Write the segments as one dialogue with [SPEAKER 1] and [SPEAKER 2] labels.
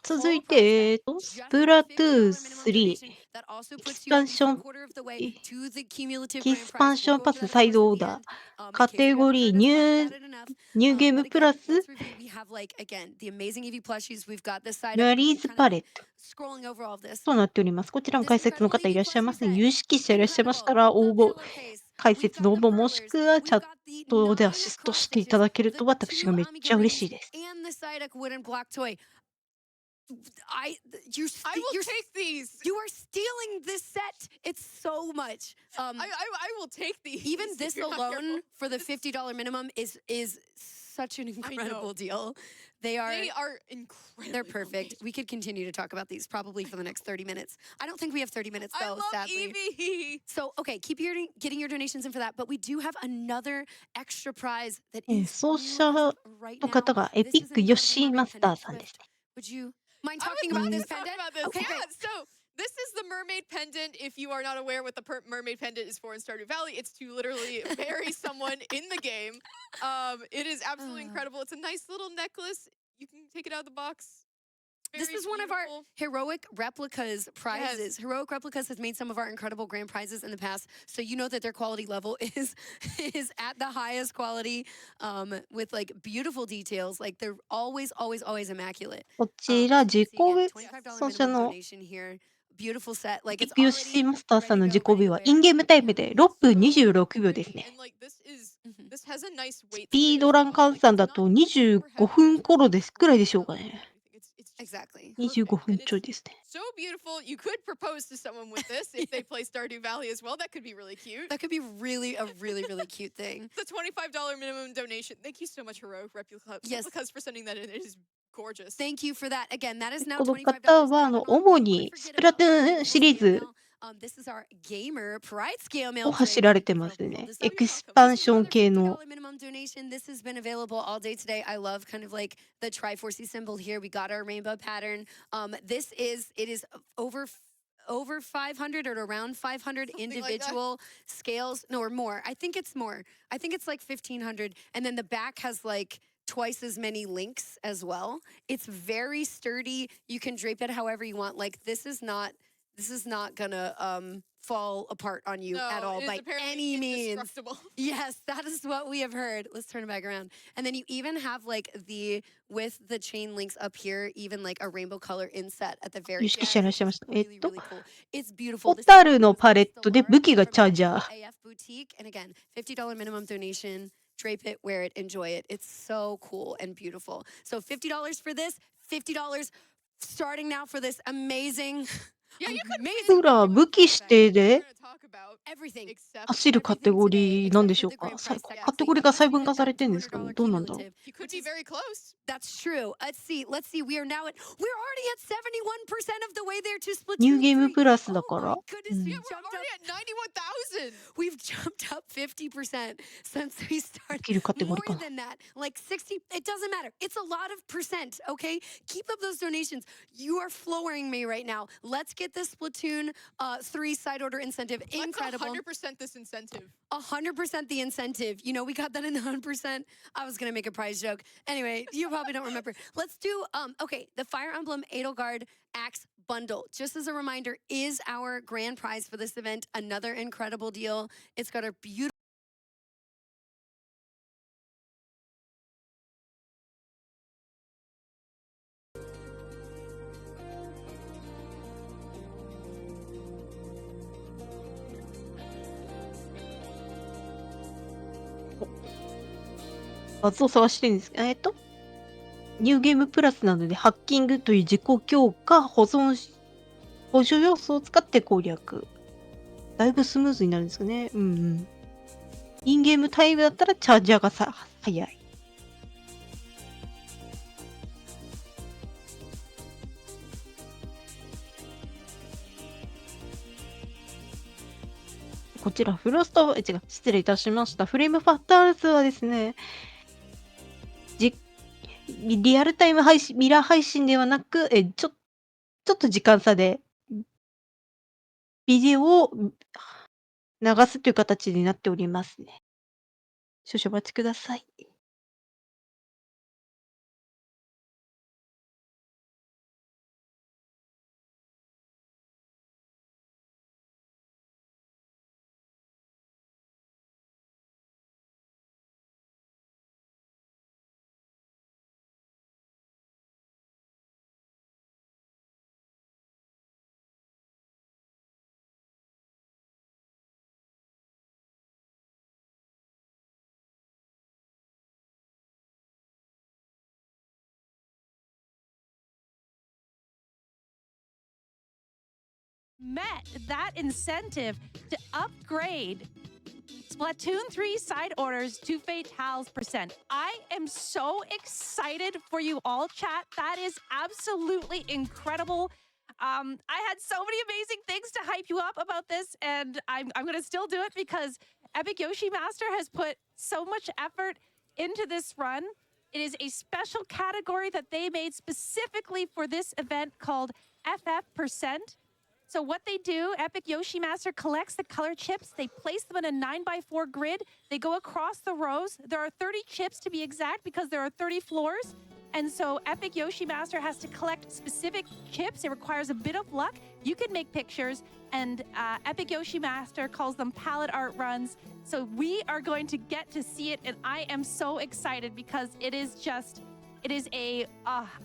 [SPEAKER 1] 続いて、スプラトゥーン3、エキスパンションエキスパンションパスサイドオーダー、カテゴリーニューゲームプラス、ラリーズパレットとなっております。こちらも解説の方いらっしゃいますね。有識者いらっしゃいましたら、解説の応募もしくはチャットでアシストしていただけると私がめっちゃ嬉しいです。
[SPEAKER 2] I you're
[SPEAKER 3] I
[SPEAKER 2] ste-
[SPEAKER 3] will
[SPEAKER 2] you're
[SPEAKER 3] take these.
[SPEAKER 2] you are stealing this set. It's so much.
[SPEAKER 3] I will take these.
[SPEAKER 2] Even this
[SPEAKER 3] You're not
[SPEAKER 2] alone
[SPEAKER 3] careful.
[SPEAKER 2] for the $50 minimum is such an incredible deal. They are
[SPEAKER 3] incredible.
[SPEAKER 2] they're perfect. We could continue to talk about these probably for the next 30 minutes. I don't think we have 30 minutes
[SPEAKER 3] I
[SPEAKER 2] though,
[SPEAKER 3] love
[SPEAKER 2] sadly.
[SPEAKER 3] Evie.
[SPEAKER 2] So, okay, keep getting your donations in for that. But we do have another extra prize that is
[SPEAKER 1] 奏
[SPEAKER 2] on
[SPEAKER 1] 者
[SPEAKER 2] the list right
[SPEAKER 1] の
[SPEAKER 2] now.
[SPEAKER 1] 方がエ
[SPEAKER 2] This
[SPEAKER 1] ピ
[SPEAKER 2] is
[SPEAKER 1] ッ
[SPEAKER 2] an
[SPEAKER 1] クヨ
[SPEAKER 2] incredible
[SPEAKER 1] シー
[SPEAKER 2] mermaid
[SPEAKER 1] マスター
[SPEAKER 2] pendant
[SPEAKER 1] さんで
[SPEAKER 2] gift.
[SPEAKER 1] すね。
[SPEAKER 2] Would you mind
[SPEAKER 3] I
[SPEAKER 2] talking
[SPEAKER 3] would
[SPEAKER 2] about
[SPEAKER 3] love
[SPEAKER 2] this
[SPEAKER 3] to talk
[SPEAKER 2] pendant?
[SPEAKER 3] about this.
[SPEAKER 2] Okay,
[SPEAKER 3] Yeah,
[SPEAKER 2] great.
[SPEAKER 3] so this is the mermaid pendant. If you are not aware what the mermaid pendant is for in Stardew Valley, it's to literally bury someone in the game. It is absolutely incredible. It's a nice little necklace. You can take it out of the box.
[SPEAKER 2] This is one of our Heroic Replicas prizes.
[SPEAKER 3] Yes.
[SPEAKER 2] Heroic Replicas has made some of our incredible grand prizes in the past, so you know that their quality level is at the highest quality, with like beautiful details. Like they're always immaculate.
[SPEAKER 1] こちら、
[SPEAKER 2] So you
[SPEAKER 1] 自己
[SPEAKER 2] see again,
[SPEAKER 1] ベ
[SPEAKER 2] $25
[SPEAKER 1] 奏者
[SPEAKER 2] minimum
[SPEAKER 1] の
[SPEAKER 2] donation here. Beautiful set. Like
[SPEAKER 1] エ
[SPEAKER 2] it's
[SPEAKER 1] ピヨシ
[SPEAKER 2] already
[SPEAKER 1] マスターさ
[SPEAKER 2] ready
[SPEAKER 1] ん
[SPEAKER 2] to
[SPEAKER 1] の
[SPEAKER 2] go,
[SPEAKER 1] 自己
[SPEAKER 2] ready
[SPEAKER 1] ビ
[SPEAKER 2] to
[SPEAKER 1] は、イン
[SPEAKER 2] wear.
[SPEAKER 1] ゲームタイムで6分26秒ですね。
[SPEAKER 3] And like this has a nice
[SPEAKER 1] ス
[SPEAKER 3] weight to
[SPEAKER 1] ピ
[SPEAKER 3] it
[SPEAKER 1] ー
[SPEAKER 3] as
[SPEAKER 1] ドラン
[SPEAKER 3] well.
[SPEAKER 1] 換
[SPEAKER 3] Like
[SPEAKER 1] 算
[SPEAKER 3] it's
[SPEAKER 1] だ
[SPEAKER 3] not
[SPEAKER 1] と
[SPEAKER 3] super
[SPEAKER 1] 25
[SPEAKER 3] heavy.
[SPEAKER 1] 分
[SPEAKER 3] There's no
[SPEAKER 1] 頃ですくらいでしょう
[SPEAKER 3] weight
[SPEAKER 1] か
[SPEAKER 3] or
[SPEAKER 1] ね。
[SPEAKER 3] anything. It's
[SPEAKER 2] Exactly.
[SPEAKER 1] 25
[SPEAKER 3] perfect.
[SPEAKER 1] 分
[SPEAKER 3] And
[SPEAKER 1] ちょい
[SPEAKER 3] it's
[SPEAKER 1] ですね。
[SPEAKER 3] so beautiful. You could propose to someone with this if they play Stardew Valley as well. That could be really cute.
[SPEAKER 2] That could be really a really cute thing.
[SPEAKER 3] It's a $25 minimum donation. Thank you so much, Heroic
[SPEAKER 2] Yes.
[SPEAKER 3] Replicas, for sending that in. It is gorgeous.
[SPEAKER 2] Thank you for that. Again, that is now
[SPEAKER 1] この
[SPEAKER 2] $25.
[SPEAKER 1] 方は、
[SPEAKER 2] Now,
[SPEAKER 1] 主
[SPEAKER 2] we
[SPEAKER 1] に
[SPEAKER 2] could
[SPEAKER 1] ス
[SPEAKER 2] forget
[SPEAKER 1] プラ
[SPEAKER 2] about
[SPEAKER 1] ト
[SPEAKER 2] our
[SPEAKER 1] ゥーン
[SPEAKER 2] beautiful
[SPEAKER 1] シリー
[SPEAKER 2] scale
[SPEAKER 1] ズ
[SPEAKER 2] mail. This is our gamer Pride scale mail
[SPEAKER 1] を
[SPEAKER 2] tray.
[SPEAKER 1] 走られてますね。エクスパンション系の。
[SPEAKER 2] $50 minimum donation. This has been available all day today. I love kind of like the Triforce symbol here. We got our rainbow pattern. It is over 500 or around 500 individual scales. No, or more. I think it's more. I think it's like 1,500. And then the back has like twice as many links as well. It's very sturdy. You can drape it however you want. Like this is not gonna fall apart on you at all by any means. Yes, that is what we have heard. Let's turn it back around. And then you even have like with the chain links up here, even like a rainbow color inset at the very
[SPEAKER 1] 有識者いらっしゃいました。
[SPEAKER 2] really cool. It's beautiful.
[SPEAKER 1] ホ
[SPEAKER 2] This is
[SPEAKER 1] タルのパレットで武器がチャージャー。
[SPEAKER 2] AF Boutique. And again, $50 minimum donation. Drape it, wear it, enjoy it. It's so cool and beautiful. So $50 for this, $50 starting now for this amazing.
[SPEAKER 3] Yeah, you could
[SPEAKER 1] プラ武器指定で
[SPEAKER 2] everything.
[SPEAKER 1] 走るカテゴリーなんでしょうか。カテゴリーが細分化されてるんですかね。どうなんだろう。
[SPEAKER 3] You could be very close.
[SPEAKER 2] That's true. Let's see. We're already at 71% of the way there to Splatoon
[SPEAKER 1] ニューゲーム
[SPEAKER 2] 3.
[SPEAKER 1] プラスだから。
[SPEAKER 2] Oh my goodness,
[SPEAKER 3] Yeah, we're already at 91,000.
[SPEAKER 2] we've jumped up 50% since we started.
[SPEAKER 1] できるカテゴ
[SPEAKER 2] More
[SPEAKER 1] リーかな。
[SPEAKER 2] than that, like 60. It doesn't matter. It's a lot of percent, okay? Keep up those donations. You are flooring me right now. Let's get this Splatoon 3 side order incentive. Incredible.
[SPEAKER 3] Let's 100% this incentive.
[SPEAKER 2] 100% the incentive. You know, we got that in 100%. I was going to make a prize joke. Anyway, you probably don't remember. Let's do, okay, the Fire Emblem Edelgard Axe Bundle. Just as a reminder, is our grand prize for this event. Another incredible deal. It's got a beautiful
[SPEAKER 1] 画像を探してるんです。ニューゲームプラスなどでハッキングという自己強化、補助要素を使って攻略。だいぶスムーズになるんですかね。インゲームタイムだったらチャージャーが早い。こちら、失礼いたしました。フレームファクターズはですね、リアルタイムミラー配信ではなく、ちょっと時間差で、ビデオを流すという形になっておりますね。少々お待ちください。
[SPEAKER 4] met that incentive to upgrade Splatoon 3 side orders to Fatales %. I am so excited for you all, chat. That is absolutely incredible. I had so many amazing things to hype you up about this, and I'm going to still do it because EpicYoshiMaster has put so much effort into this run. It is a special category that they made specifically for this event called FF %. So what they do, EpicYoshiMaster collects the color chips. They place them in a 9x4 grid. They go across the rows. There are 30 chips to be exact because there are 30 floors. And so EpicYoshiMaster has to collect specific chips. It requires a bit of luck. You can make pictures, and EpicYoshiMaster calls them palette art runs. So we are going to get to see it, and I am so excited because it is a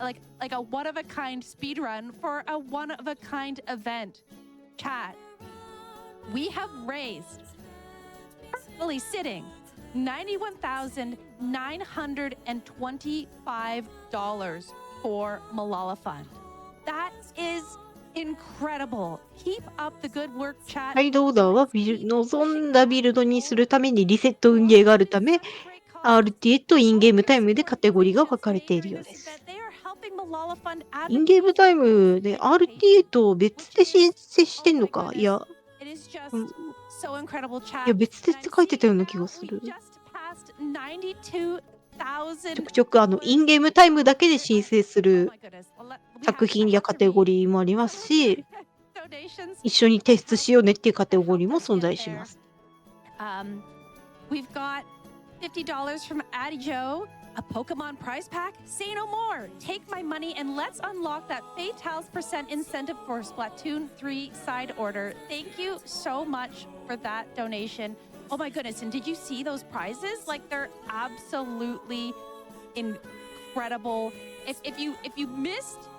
[SPEAKER 4] like a one-of-a-kind speed run for a one-of-a-kind event. Chat, we have raised, currently sitting, $91,925 for Malala Fund. That is incredible. Keep up the good work, chat.
[SPEAKER 1] サイドオーダーは望んだビルドにするためにリセット運ゲーがあるため、RTA とインゲームタイムでカテゴリーが分かれているようです。インゲームタイムで RTA と別で申請してんのか、いや、別でって書いてたような気がする。ちょくちょくインゲームタイムだけで申請する作品やカテゴリーもありますし、一緒に提出しようねっていうカテゴリーも存在します。
[SPEAKER 4] We've got $50 from Addie Joe, a Pokemon prize pack. Say no more. Take my money and let's unlock that Fatales % incentive for Splatoon 3 side order. Thank you so much for that donation. Oh my goodness, and did you see those prizes? Like, they're absolutely incredible. If you missed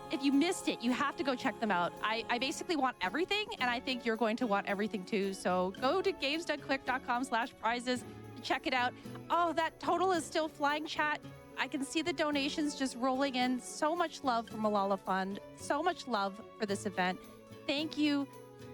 [SPEAKER 4] it, you have to go check them out. I basically want everything, and I think you're going to want everything too. So go to gamesdonequick.com/prizes to check it out. Oh, that total is still flying, chat. I can see the donations just rolling in. So much love for Malala Fund. So much love for this event. Thank you.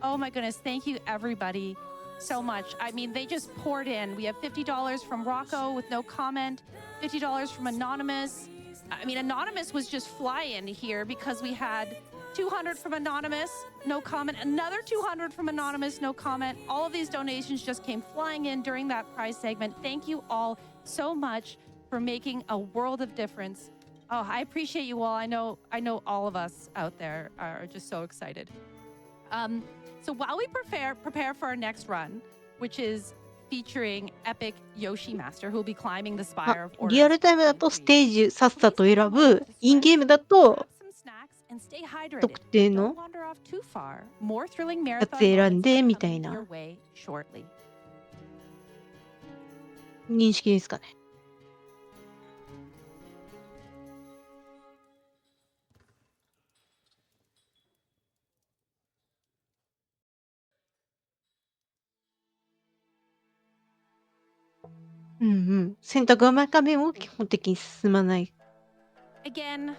[SPEAKER 4] Oh my goodness. Thank you, everybody, so much. I mean, they just poured in. We have $50 from Rocco with no comment, $50 from Anonymous. I mean, Anonymous was just flying here because we had 200 from Anonymous, no comment, another 200 from Anonymous, no comment. All of these donations just came flying in during that prize segment. Thank you all so much for making a world of difference. Oh, I appreciate you all. I know all of us out there are just so excited. So while we prepare for our next run, which is featuring EpicYoshiMaster, who will be climbing the spire of orders.
[SPEAKER 1] リアルタイムだとステージさっさと選ぶ、インゲームだと特定のやつ選んでみたいな認識ですかね。選択が画面を基本的に進まない。
[SPEAKER 4] Again,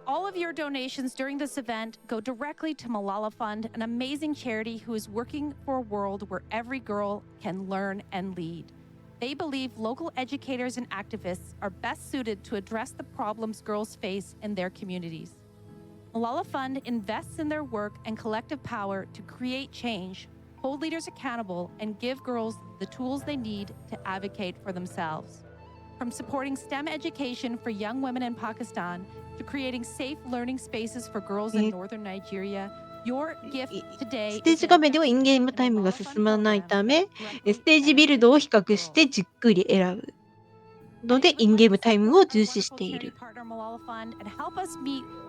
[SPEAKER 4] all of your donations during this event go directly to Malala Fund, an amazing charity who is working for a world where every girl can learn and lead. They believe local educators and activists are best suited to address the problems girls face in their communities. Malala Fund invests in their work and collective power to create change, hold leaders accountable, and give girls the tools they need to advocate for themselves. From supporting STEM education for young women in Pakistan to creating safe learning spaces for girls in northern Nigeria, your gift today
[SPEAKER 1] ステージ画面ではインゲームタイムが進まないため、ステージビルドを比較してじっくり選ぶので、インゲームタイムを重視している。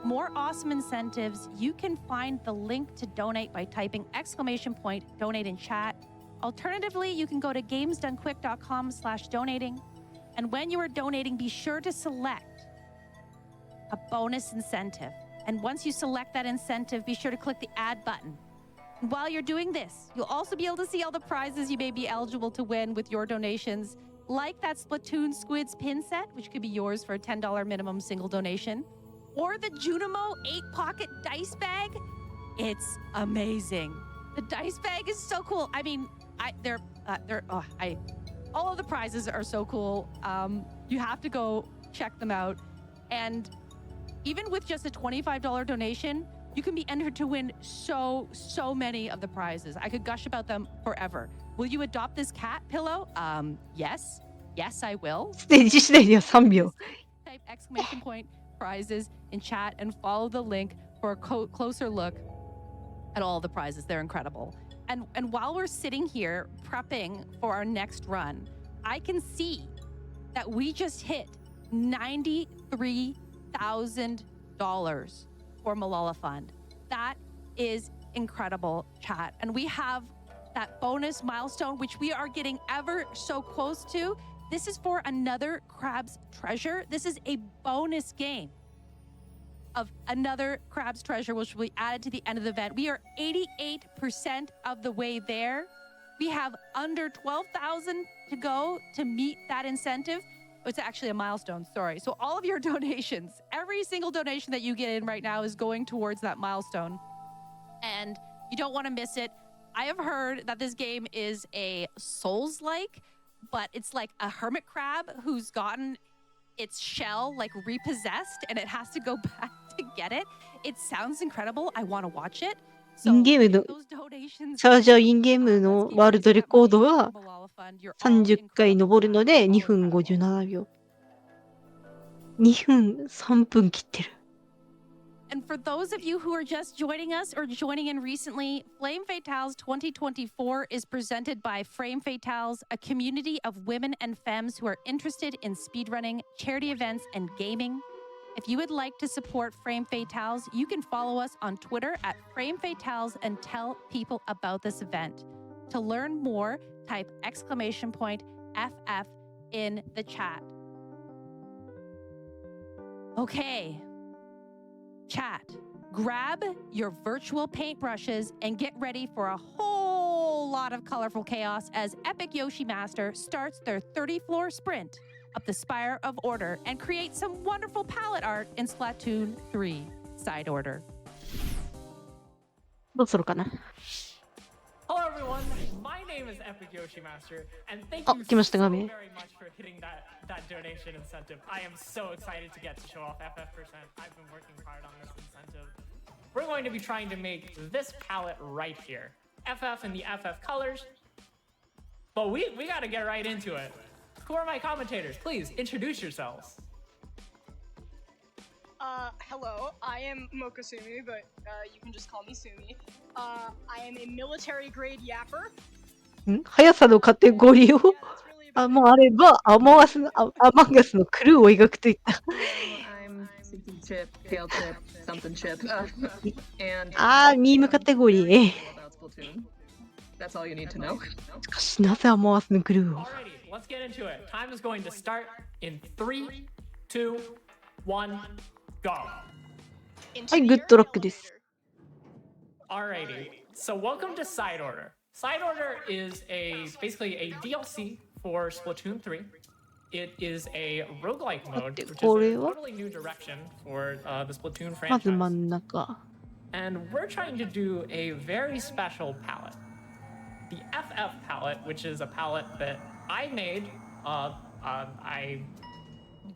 [SPEAKER 4] More awesome incentives. You can find the link to donate by typing !donate in chat. Alternatively, you can go to gamesdonequick.com/donating. And when you are donating, be sure to select a bonus incentive. And once you select that incentive, be sure to click the add button. And while you're doing this, you'll also be able to see all the prizes you may be eligible to win with your donations, like that Splatoon Squids pin set, which could be yours for a $10 minimum single donation. Or the Junimo 8-pocket dice bag. It's amazing. The dice bag is so cool. I mean, all of the prizes are so cool. You have to go check them out. And even with just a $25 donation, you can be entered to win so many of the prizes. I could gush about them forever. Will you adopt this cat pillow? Yes. Yes, I will.
[SPEAKER 1] ステージ次第では3秒。
[SPEAKER 4] Type exclamation point prizes in chat and follow the link for a closer look at all the prizes. They're incredible. And while we're sitting here prepping for our next run, I can see that we just hit $93,000 for Malala Fund. That is incredible, chat. And we have that bonus milestone, which we are getting ever so close to. This is for another Crab's Treasure. This is a bonus game of another Crab's Treasure, which will be added to the end of the event. We are 88% of the way there. We have under 12,000 to go to meet that incentive. It's actually a milestone, sorry. So all of your donations, every single donation that you get in right now is going towards that milestone. And you don't want to miss it. I have heard that this game is a Souls-like, but it's like a hermit crab who's gotten its shell like repossessed and it has to go back to get it. It sounds incredible. I want to watch it.
[SPEAKER 1] インゲームの
[SPEAKER 4] those donations
[SPEAKER 1] チャージャーインゲームのワールドレコードは30回登るので2分57秒。2分3分切ってる。
[SPEAKER 4] And for those of you who are just joining us or joining in recently, Flame Fatales 2024 is presented by Frame Fatales, a community of women and femmes who are interested in speedrunning, charity events, and gaming. If you would like to support Frame Fatales, you can follow us on Twitter at Frame Fatales and tell people about this event. To learn more, type exclamation point FF in the chat. Okay. Chat, grab your virtual paintbrushes and get ready for a whole lot of colorful chaos as EpicYoshiMaster starts their 30-floor sprint up the Spire of Order and create some wonderful palette art in Splatoon 3 Side Order.
[SPEAKER 1] どうするかな。
[SPEAKER 5] Hello everyone, my name is EpicYoshiMaster, and thank
[SPEAKER 1] あ、
[SPEAKER 5] you
[SPEAKER 1] 来ました
[SPEAKER 5] so
[SPEAKER 1] 画面。
[SPEAKER 5] very much for hitting that donation incentive. I am so excited to get to show off FF%. I've been working hard on this incentive. We're going to be trying to make this palette right here. FF and the FF colors. But we gotta get right into it. Who are my commentators? Please introduce yourselves.
[SPEAKER 6] Hello, I am Mokasumi, but you can just call me Sumi. I am a military grade yapper.
[SPEAKER 1] 速さのカテゴリーを
[SPEAKER 6] Yeah, that's really
[SPEAKER 1] あ
[SPEAKER 6] about
[SPEAKER 1] もうあればアマンガスのクルーを描くといった。
[SPEAKER 7] I'm Suki Chip, Tail Chip, something Chip, and
[SPEAKER 1] あー、ミームカテゴリー。
[SPEAKER 7] about Splatoon. That's all you need to know.
[SPEAKER 1] しかしなぜアマンガスのクルーを。
[SPEAKER 5] Alrighty, let's get into it. Time is going to start in 3, 2, 1, go.
[SPEAKER 1] はい、グッドラックです。
[SPEAKER 5] Alrighty, so welcome to Side Order. Side Order is basically a DLC for Splatoon 3. It is a roguelike mode, which is a
[SPEAKER 1] これは
[SPEAKER 5] totally new direction for the Splatoon
[SPEAKER 1] まず
[SPEAKER 5] franchise.
[SPEAKER 1] 真ん中。
[SPEAKER 5] And we're trying to do a very special palette. The FF palette, which is a palette that I made. I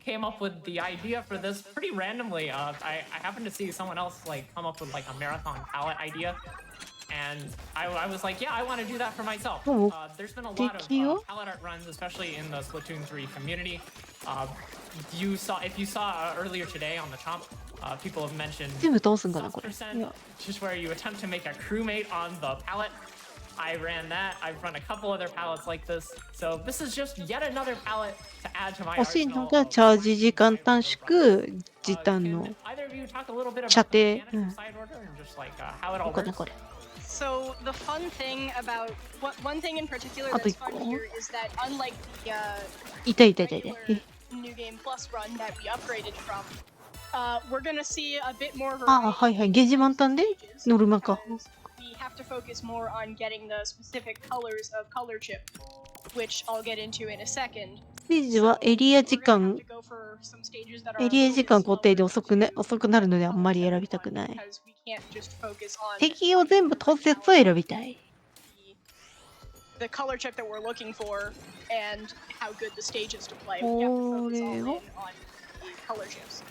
[SPEAKER 5] came up with the idea for this pretty randomly. I happened to see someone else come up with a marathon palette idea. And I was like, yeah, I want to do that for myself.
[SPEAKER 1] Oh,
[SPEAKER 5] There's been a lot of palette art runs, especially in the Splatoon 3 community. If you saw earlier today on the Chomp, people have mentioned
[SPEAKER 1] 全部倒すんかなこれ。い
[SPEAKER 5] percent,
[SPEAKER 1] や
[SPEAKER 5] just where you attempt to make a crewmate on the palette. I ran that. I've run a couple other palettes like this. So this is just yet another palette to add to my
[SPEAKER 1] 欲しい
[SPEAKER 5] arsenal
[SPEAKER 1] のが
[SPEAKER 5] of
[SPEAKER 1] チャージ時間短縮、時短
[SPEAKER 5] can
[SPEAKER 1] の
[SPEAKER 5] either of you talk a little bit
[SPEAKER 1] 射
[SPEAKER 5] about the
[SPEAKER 1] 程。う
[SPEAKER 5] mechanics
[SPEAKER 1] ん。
[SPEAKER 5] of side order and just how it all
[SPEAKER 1] どうかな
[SPEAKER 5] works?
[SPEAKER 1] これ。
[SPEAKER 6] So the fun thing about one thing in particular
[SPEAKER 1] Ah,
[SPEAKER 6] that's
[SPEAKER 1] but-
[SPEAKER 6] fun here is that unlike the
[SPEAKER 1] 痛い痛い痛い痛い。
[SPEAKER 6] regular New Game Plus run that we upgraded from, we're gonna see a bit more
[SPEAKER 1] ああ、
[SPEAKER 6] variety
[SPEAKER 1] はいはい。ゲージ満タンで
[SPEAKER 6] stages
[SPEAKER 1] ノルマか。
[SPEAKER 6] because we have to focus more on getting the specific colors of color chip. which I'll get into in a second.
[SPEAKER 1] ステージはエリア時
[SPEAKER 6] We're gonna
[SPEAKER 1] 間
[SPEAKER 6] have to go for some stages that are
[SPEAKER 1] エ
[SPEAKER 6] a
[SPEAKER 1] リア
[SPEAKER 6] little
[SPEAKER 1] 時
[SPEAKER 6] bit
[SPEAKER 1] 間固
[SPEAKER 6] slower
[SPEAKER 1] 定で
[SPEAKER 6] to
[SPEAKER 1] 遅くなるのであんまり
[SPEAKER 6] color
[SPEAKER 1] 選
[SPEAKER 6] step
[SPEAKER 1] びたく
[SPEAKER 6] one
[SPEAKER 1] ない。
[SPEAKER 6] because we can't just focus on
[SPEAKER 1] 敵を全部通すやつを選びたい。
[SPEAKER 6] the color chip that we're looking for and how good the stage is to play. We have to focus all in on the color chips.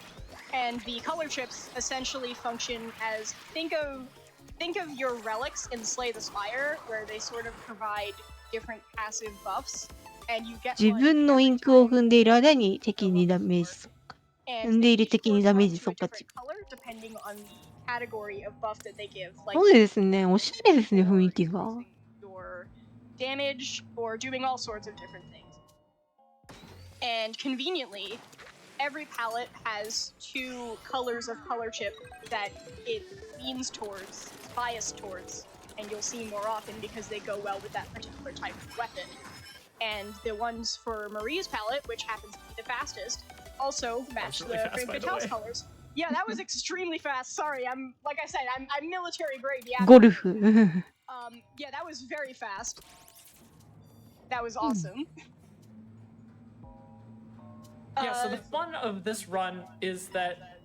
[SPEAKER 6] And the color chips essentially function as think of your relics in Slay the Spire, where they sort of provide different passive buffs, and you get
[SPEAKER 1] 自
[SPEAKER 6] one
[SPEAKER 1] 分のイ
[SPEAKER 6] every
[SPEAKER 1] ンクを
[SPEAKER 6] time
[SPEAKER 1] 踏んでいる間に敵にダメージ速化。
[SPEAKER 6] and
[SPEAKER 1] 踏んで
[SPEAKER 6] they
[SPEAKER 1] いる
[SPEAKER 6] each
[SPEAKER 1] 敵にダメージ
[SPEAKER 6] correspond to
[SPEAKER 1] 速
[SPEAKER 6] a
[SPEAKER 1] 化値。
[SPEAKER 6] different color depending on the category of buff that they give.
[SPEAKER 1] そ
[SPEAKER 6] Like
[SPEAKER 1] うですね。おしゃれですね、雰囲気が。
[SPEAKER 6] increasing your damage or doing all sorts of different things. And conveniently, every palette has two colors of color chip that it leans towards, biased towards, and you'll see more often because they go well with that particular type of weapon. And the ones for Marie's palette, which happens to be the fastest, also match
[SPEAKER 5] really
[SPEAKER 6] the
[SPEAKER 5] fast,
[SPEAKER 6] Frame
[SPEAKER 5] by the
[SPEAKER 6] Fatale's
[SPEAKER 5] way.
[SPEAKER 6] colors. Yeah, that was extremely fast. Sorry, I'm like I said, I'm military grade. Yeah.
[SPEAKER 1] ゴルフ。
[SPEAKER 6] Yeah, that was very fast. That was awesome.
[SPEAKER 5] Yeah, so the fun of this run is that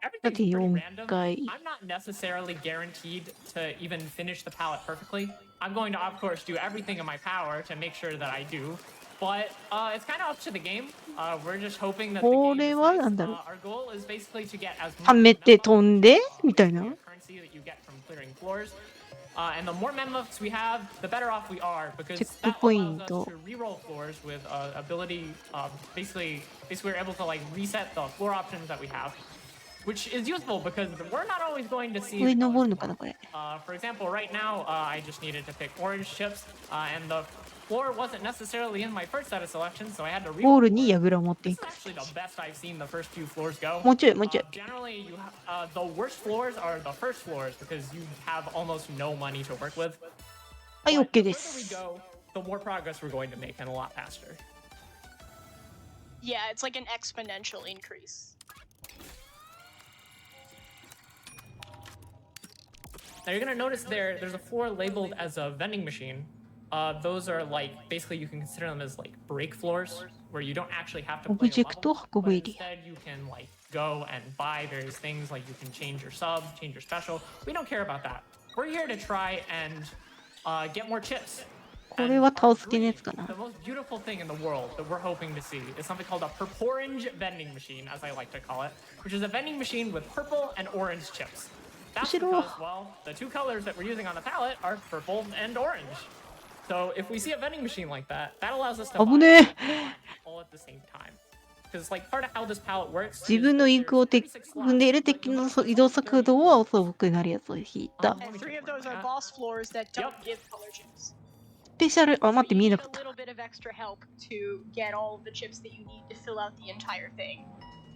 [SPEAKER 5] everything's pretty
[SPEAKER 1] 4
[SPEAKER 5] random.
[SPEAKER 1] 回。
[SPEAKER 5] I'm not necessarily guaranteed to even finish the palette perfectly. I'm going to, of course, do everything in my power to make sure that I do. But it's kind of up to the game. We're just hoping that the
[SPEAKER 1] こ
[SPEAKER 5] game
[SPEAKER 1] れ
[SPEAKER 5] is
[SPEAKER 1] は
[SPEAKER 5] nice.
[SPEAKER 1] なんだろう。
[SPEAKER 5] Our goal is basically to get as
[SPEAKER 1] は
[SPEAKER 5] much
[SPEAKER 1] めて
[SPEAKER 5] mem
[SPEAKER 1] 飛んでみたいな。
[SPEAKER 5] currency that you get from clearing floors. And the more memoks we have, the better off we are because that allows us to reroll floors with ability. Basically, we're able to like reset the floor options that we have, which is useful because we're not always going to see.
[SPEAKER 1] 上登るのかなこれ。
[SPEAKER 5] For example, right now, I just needed to pick orange chips, and the floor wasn't necessarily in my first set of selections, so I had to
[SPEAKER 1] ゴー
[SPEAKER 5] reroll.
[SPEAKER 1] ルに櫓を持ってい
[SPEAKER 5] This is
[SPEAKER 1] く。
[SPEAKER 5] actually the best I've seen the first few floors go.
[SPEAKER 1] もうちょい、もうちょい。
[SPEAKER 5] Generally, the worst floors are the first floors because you have almost no money to work with.
[SPEAKER 1] はい、
[SPEAKER 5] But
[SPEAKER 1] OK
[SPEAKER 5] the
[SPEAKER 1] で
[SPEAKER 5] further we
[SPEAKER 1] す。
[SPEAKER 5] go, the more progress we're going to make and a lot faster.
[SPEAKER 6] Yeah, it's like an exponential increase.
[SPEAKER 5] Now you're gonna notice there's a floor labeled as a vending machine. Those are like basically you can consider them as like break floors where you don't actually have to
[SPEAKER 1] オ
[SPEAKER 5] play
[SPEAKER 1] ブ
[SPEAKER 5] a
[SPEAKER 1] ジェクト
[SPEAKER 5] level,
[SPEAKER 1] 運
[SPEAKER 5] but
[SPEAKER 1] ぶエリア。
[SPEAKER 5] instead you can like go and buy various things like you can change your sub, change your special. We don't care about that. We're here to try and get more chips.
[SPEAKER 1] これは倒す系のやつかな。
[SPEAKER 5] The most beautiful thing in the world that we're hoping to see is something called a purple-orange vending machine, as I like to call it, which is a vending machine with purple and orange chips. That's because, well, the two colors that we're using on the palette are purple and orange. So if we see a vending machine like that, that allows us to
[SPEAKER 1] 危
[SPEAKER 5] buy
[SPEAKER 1] ねえ。
[SPEAKER 5] all at the same time. Because like part of how this palette works
[SPEAKER 1] 自
[SPEAKER 5] is
[SPEAKER 1] 分
[SPEAKER 5] that
[SPEAKER 1] のイン
[SPEAKER 5] there's
[SPEAKER 1] クを
[SPEAKER 5] 36 slots,
[SPEAKER 1] 踏んでいる敵の移動速度は遅くなるやつを引いた。
[SPEAKER 6] And 3 of those are boss floors that don't give color chips.
[SPEAKER 1] スペシャル、あ、
[SPEAKER 6] So
[SPEAKER 1] 待って、
[SPEAKER 6] you
[SPEAKER 1] 見え
[SPEAKER 6] need
[SPEAKER 1] な
[SPEAKER 6] a
[SPEAKER 1] かった。
[SPEAKER 6] little bit of extra help to get all of the chips that you need to fill out the entire thing.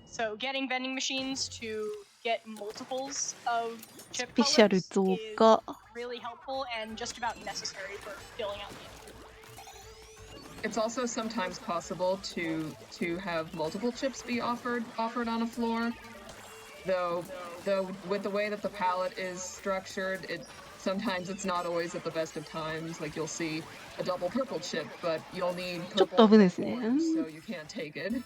[SPEAKER 6] So getting vending machines to get multiples of
[SPEAKER 1] ス
[SPEAKER 6] chip
[SPEAKER 1] ペシャ
[SPEAKER 6] colors
[SPEAKER 1] ル
[SPEAKER 6] is
[SPEAKER 1] 増加。
[SPEAKER 6] really helpful and just about necessary for filling out the
[SPEAKER 7] It's also sometimes possible to have multiple chips be offered on a floor. Though with the way that the palette is structured, sometimes it's not always at the best of times. Like you'll see a double purple chip, but you'll need
[SPEAKER 1] ちょっ
[SPEAKER 7] purple
[SPEAKER 1] と危ない
[SPEAKER 7] and
[SPEAKER 1] ですね。
[SPEAKER 7] orange, so you can't take it.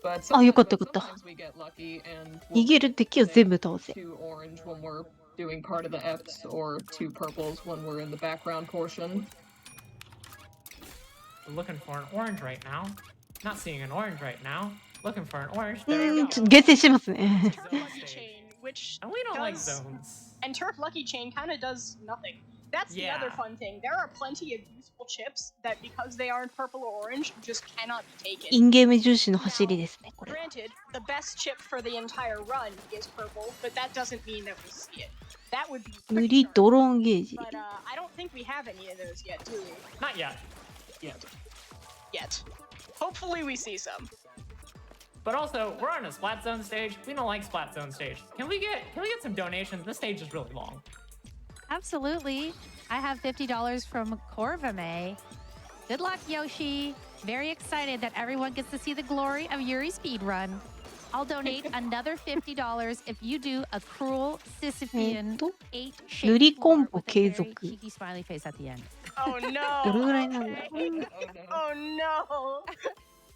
[SPEAKER 7] But
[SPEAKER 1] あ、よかったよ
[SPEAKER 7] sometimes,
[SPEAKER 1] かった。
[SPEAKER 7] sometimes we get lucky and
[SPEAKER 1] 逃
[SPEAKER 7] we'll
[SPEAKER 1] げる敵を全部倒せ。
[SPEAKER 7] two orange when we're doing part of the Fs, or two purples when we're in the background portion.
[SPEAKER 5] We're looking for an orange right now. Not seeing an orange right now. Looking for an orange.
[SPEAKER 1] う
[SPEAKER 5] There we
[SPEAKER 1] ーん、
[SPEAKER 5] go.
[SPEAKER 1] ちょっと厳選してますね。
[SPEAKER 6] Turf Lucky Chain, which
[SPEAKER 5] And we don't like
[SPEAKER 6] does,
[SPEAKER 5] zones.
[SPEAKER 6] and Turf Lucky Chain kind of does nothing. That's the other
[SPEAKER 5] Yeah.
[SPEAKER 6] fun thing. There are plenty of useful chips that, because they aren't purple or orange, just cannot be
[SPEAKER 1] イ
[SPEAKER 6] taken.
[SPEAKER 1] ンゲーム重視の走りですね、これ。
[SPEAKER 6] Granted, the best chip for the entire run is purple, but that doesn't mean that we see it. That would be
[SPEAKER 1] 塗
[SPEAKER 6] pretty
[SPEAKER 1] り
[SPEAKER 6] terrible.
[SPEAKER 1] ドローンゲージ。
[SPEAKER 6] But I don't think we have any of those yet, do we?
[SPEAKER 5] Not yet.
[SPEAKER 6] Yet. Hopefully we see some.
[SPEAKER 5] But also, we're on a Splat Zone stage. We don't like Splat Zone stage. Can we get some donations? This stage is really long.
[SPEAKER 4] Absolutely. I have $50 from Corvame. Good luck, Yoshi. Very excited that everyone gets to see the glory of Yuri's speedrun. I'll donate another $50 if you do a cruel Sisyphean
[SPEAKER 1] えっと、
[SPEAKER 4] 8
[SPEAKER 1] 塗り
[SPEAKER 4] shape
[SPEAKER 1] コン
[SPEAKER 4] floor
[SPEAKER 1] ボ
[SPEAKER 4] with a
[SPEAKER 1] 継
[SPEAKER 4] very
[SPEAKER 1] 続。
[SPEAKER 4] cheeky smiley face at the end.
[SPEAKER 6] Oh
[SPEAKER 1] どれ
[SPEAKER 6] no!
[SPEAKER 1] ぐらいなんだ
[SPEAKER 7] Oh no.
[SPEAKER 6] Oh no!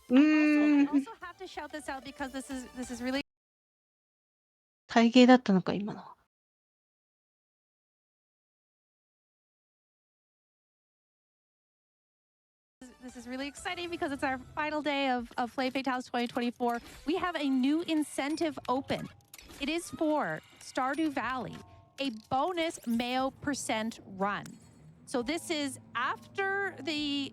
[SPEAKER 1] うー
[SPEAKER 4] I
[SPEAKER 1] ん
[SPEAKER 4] also have to shout this out because this is really
[SPEAKER 1] 体芸だったのか今の。
[SPEAKER 4] this is really exciting because it's our final day of Flay Fatales 2024. We have a new incentive open. It is for Stardew Valley, a bonus Mayo % run. So this is after the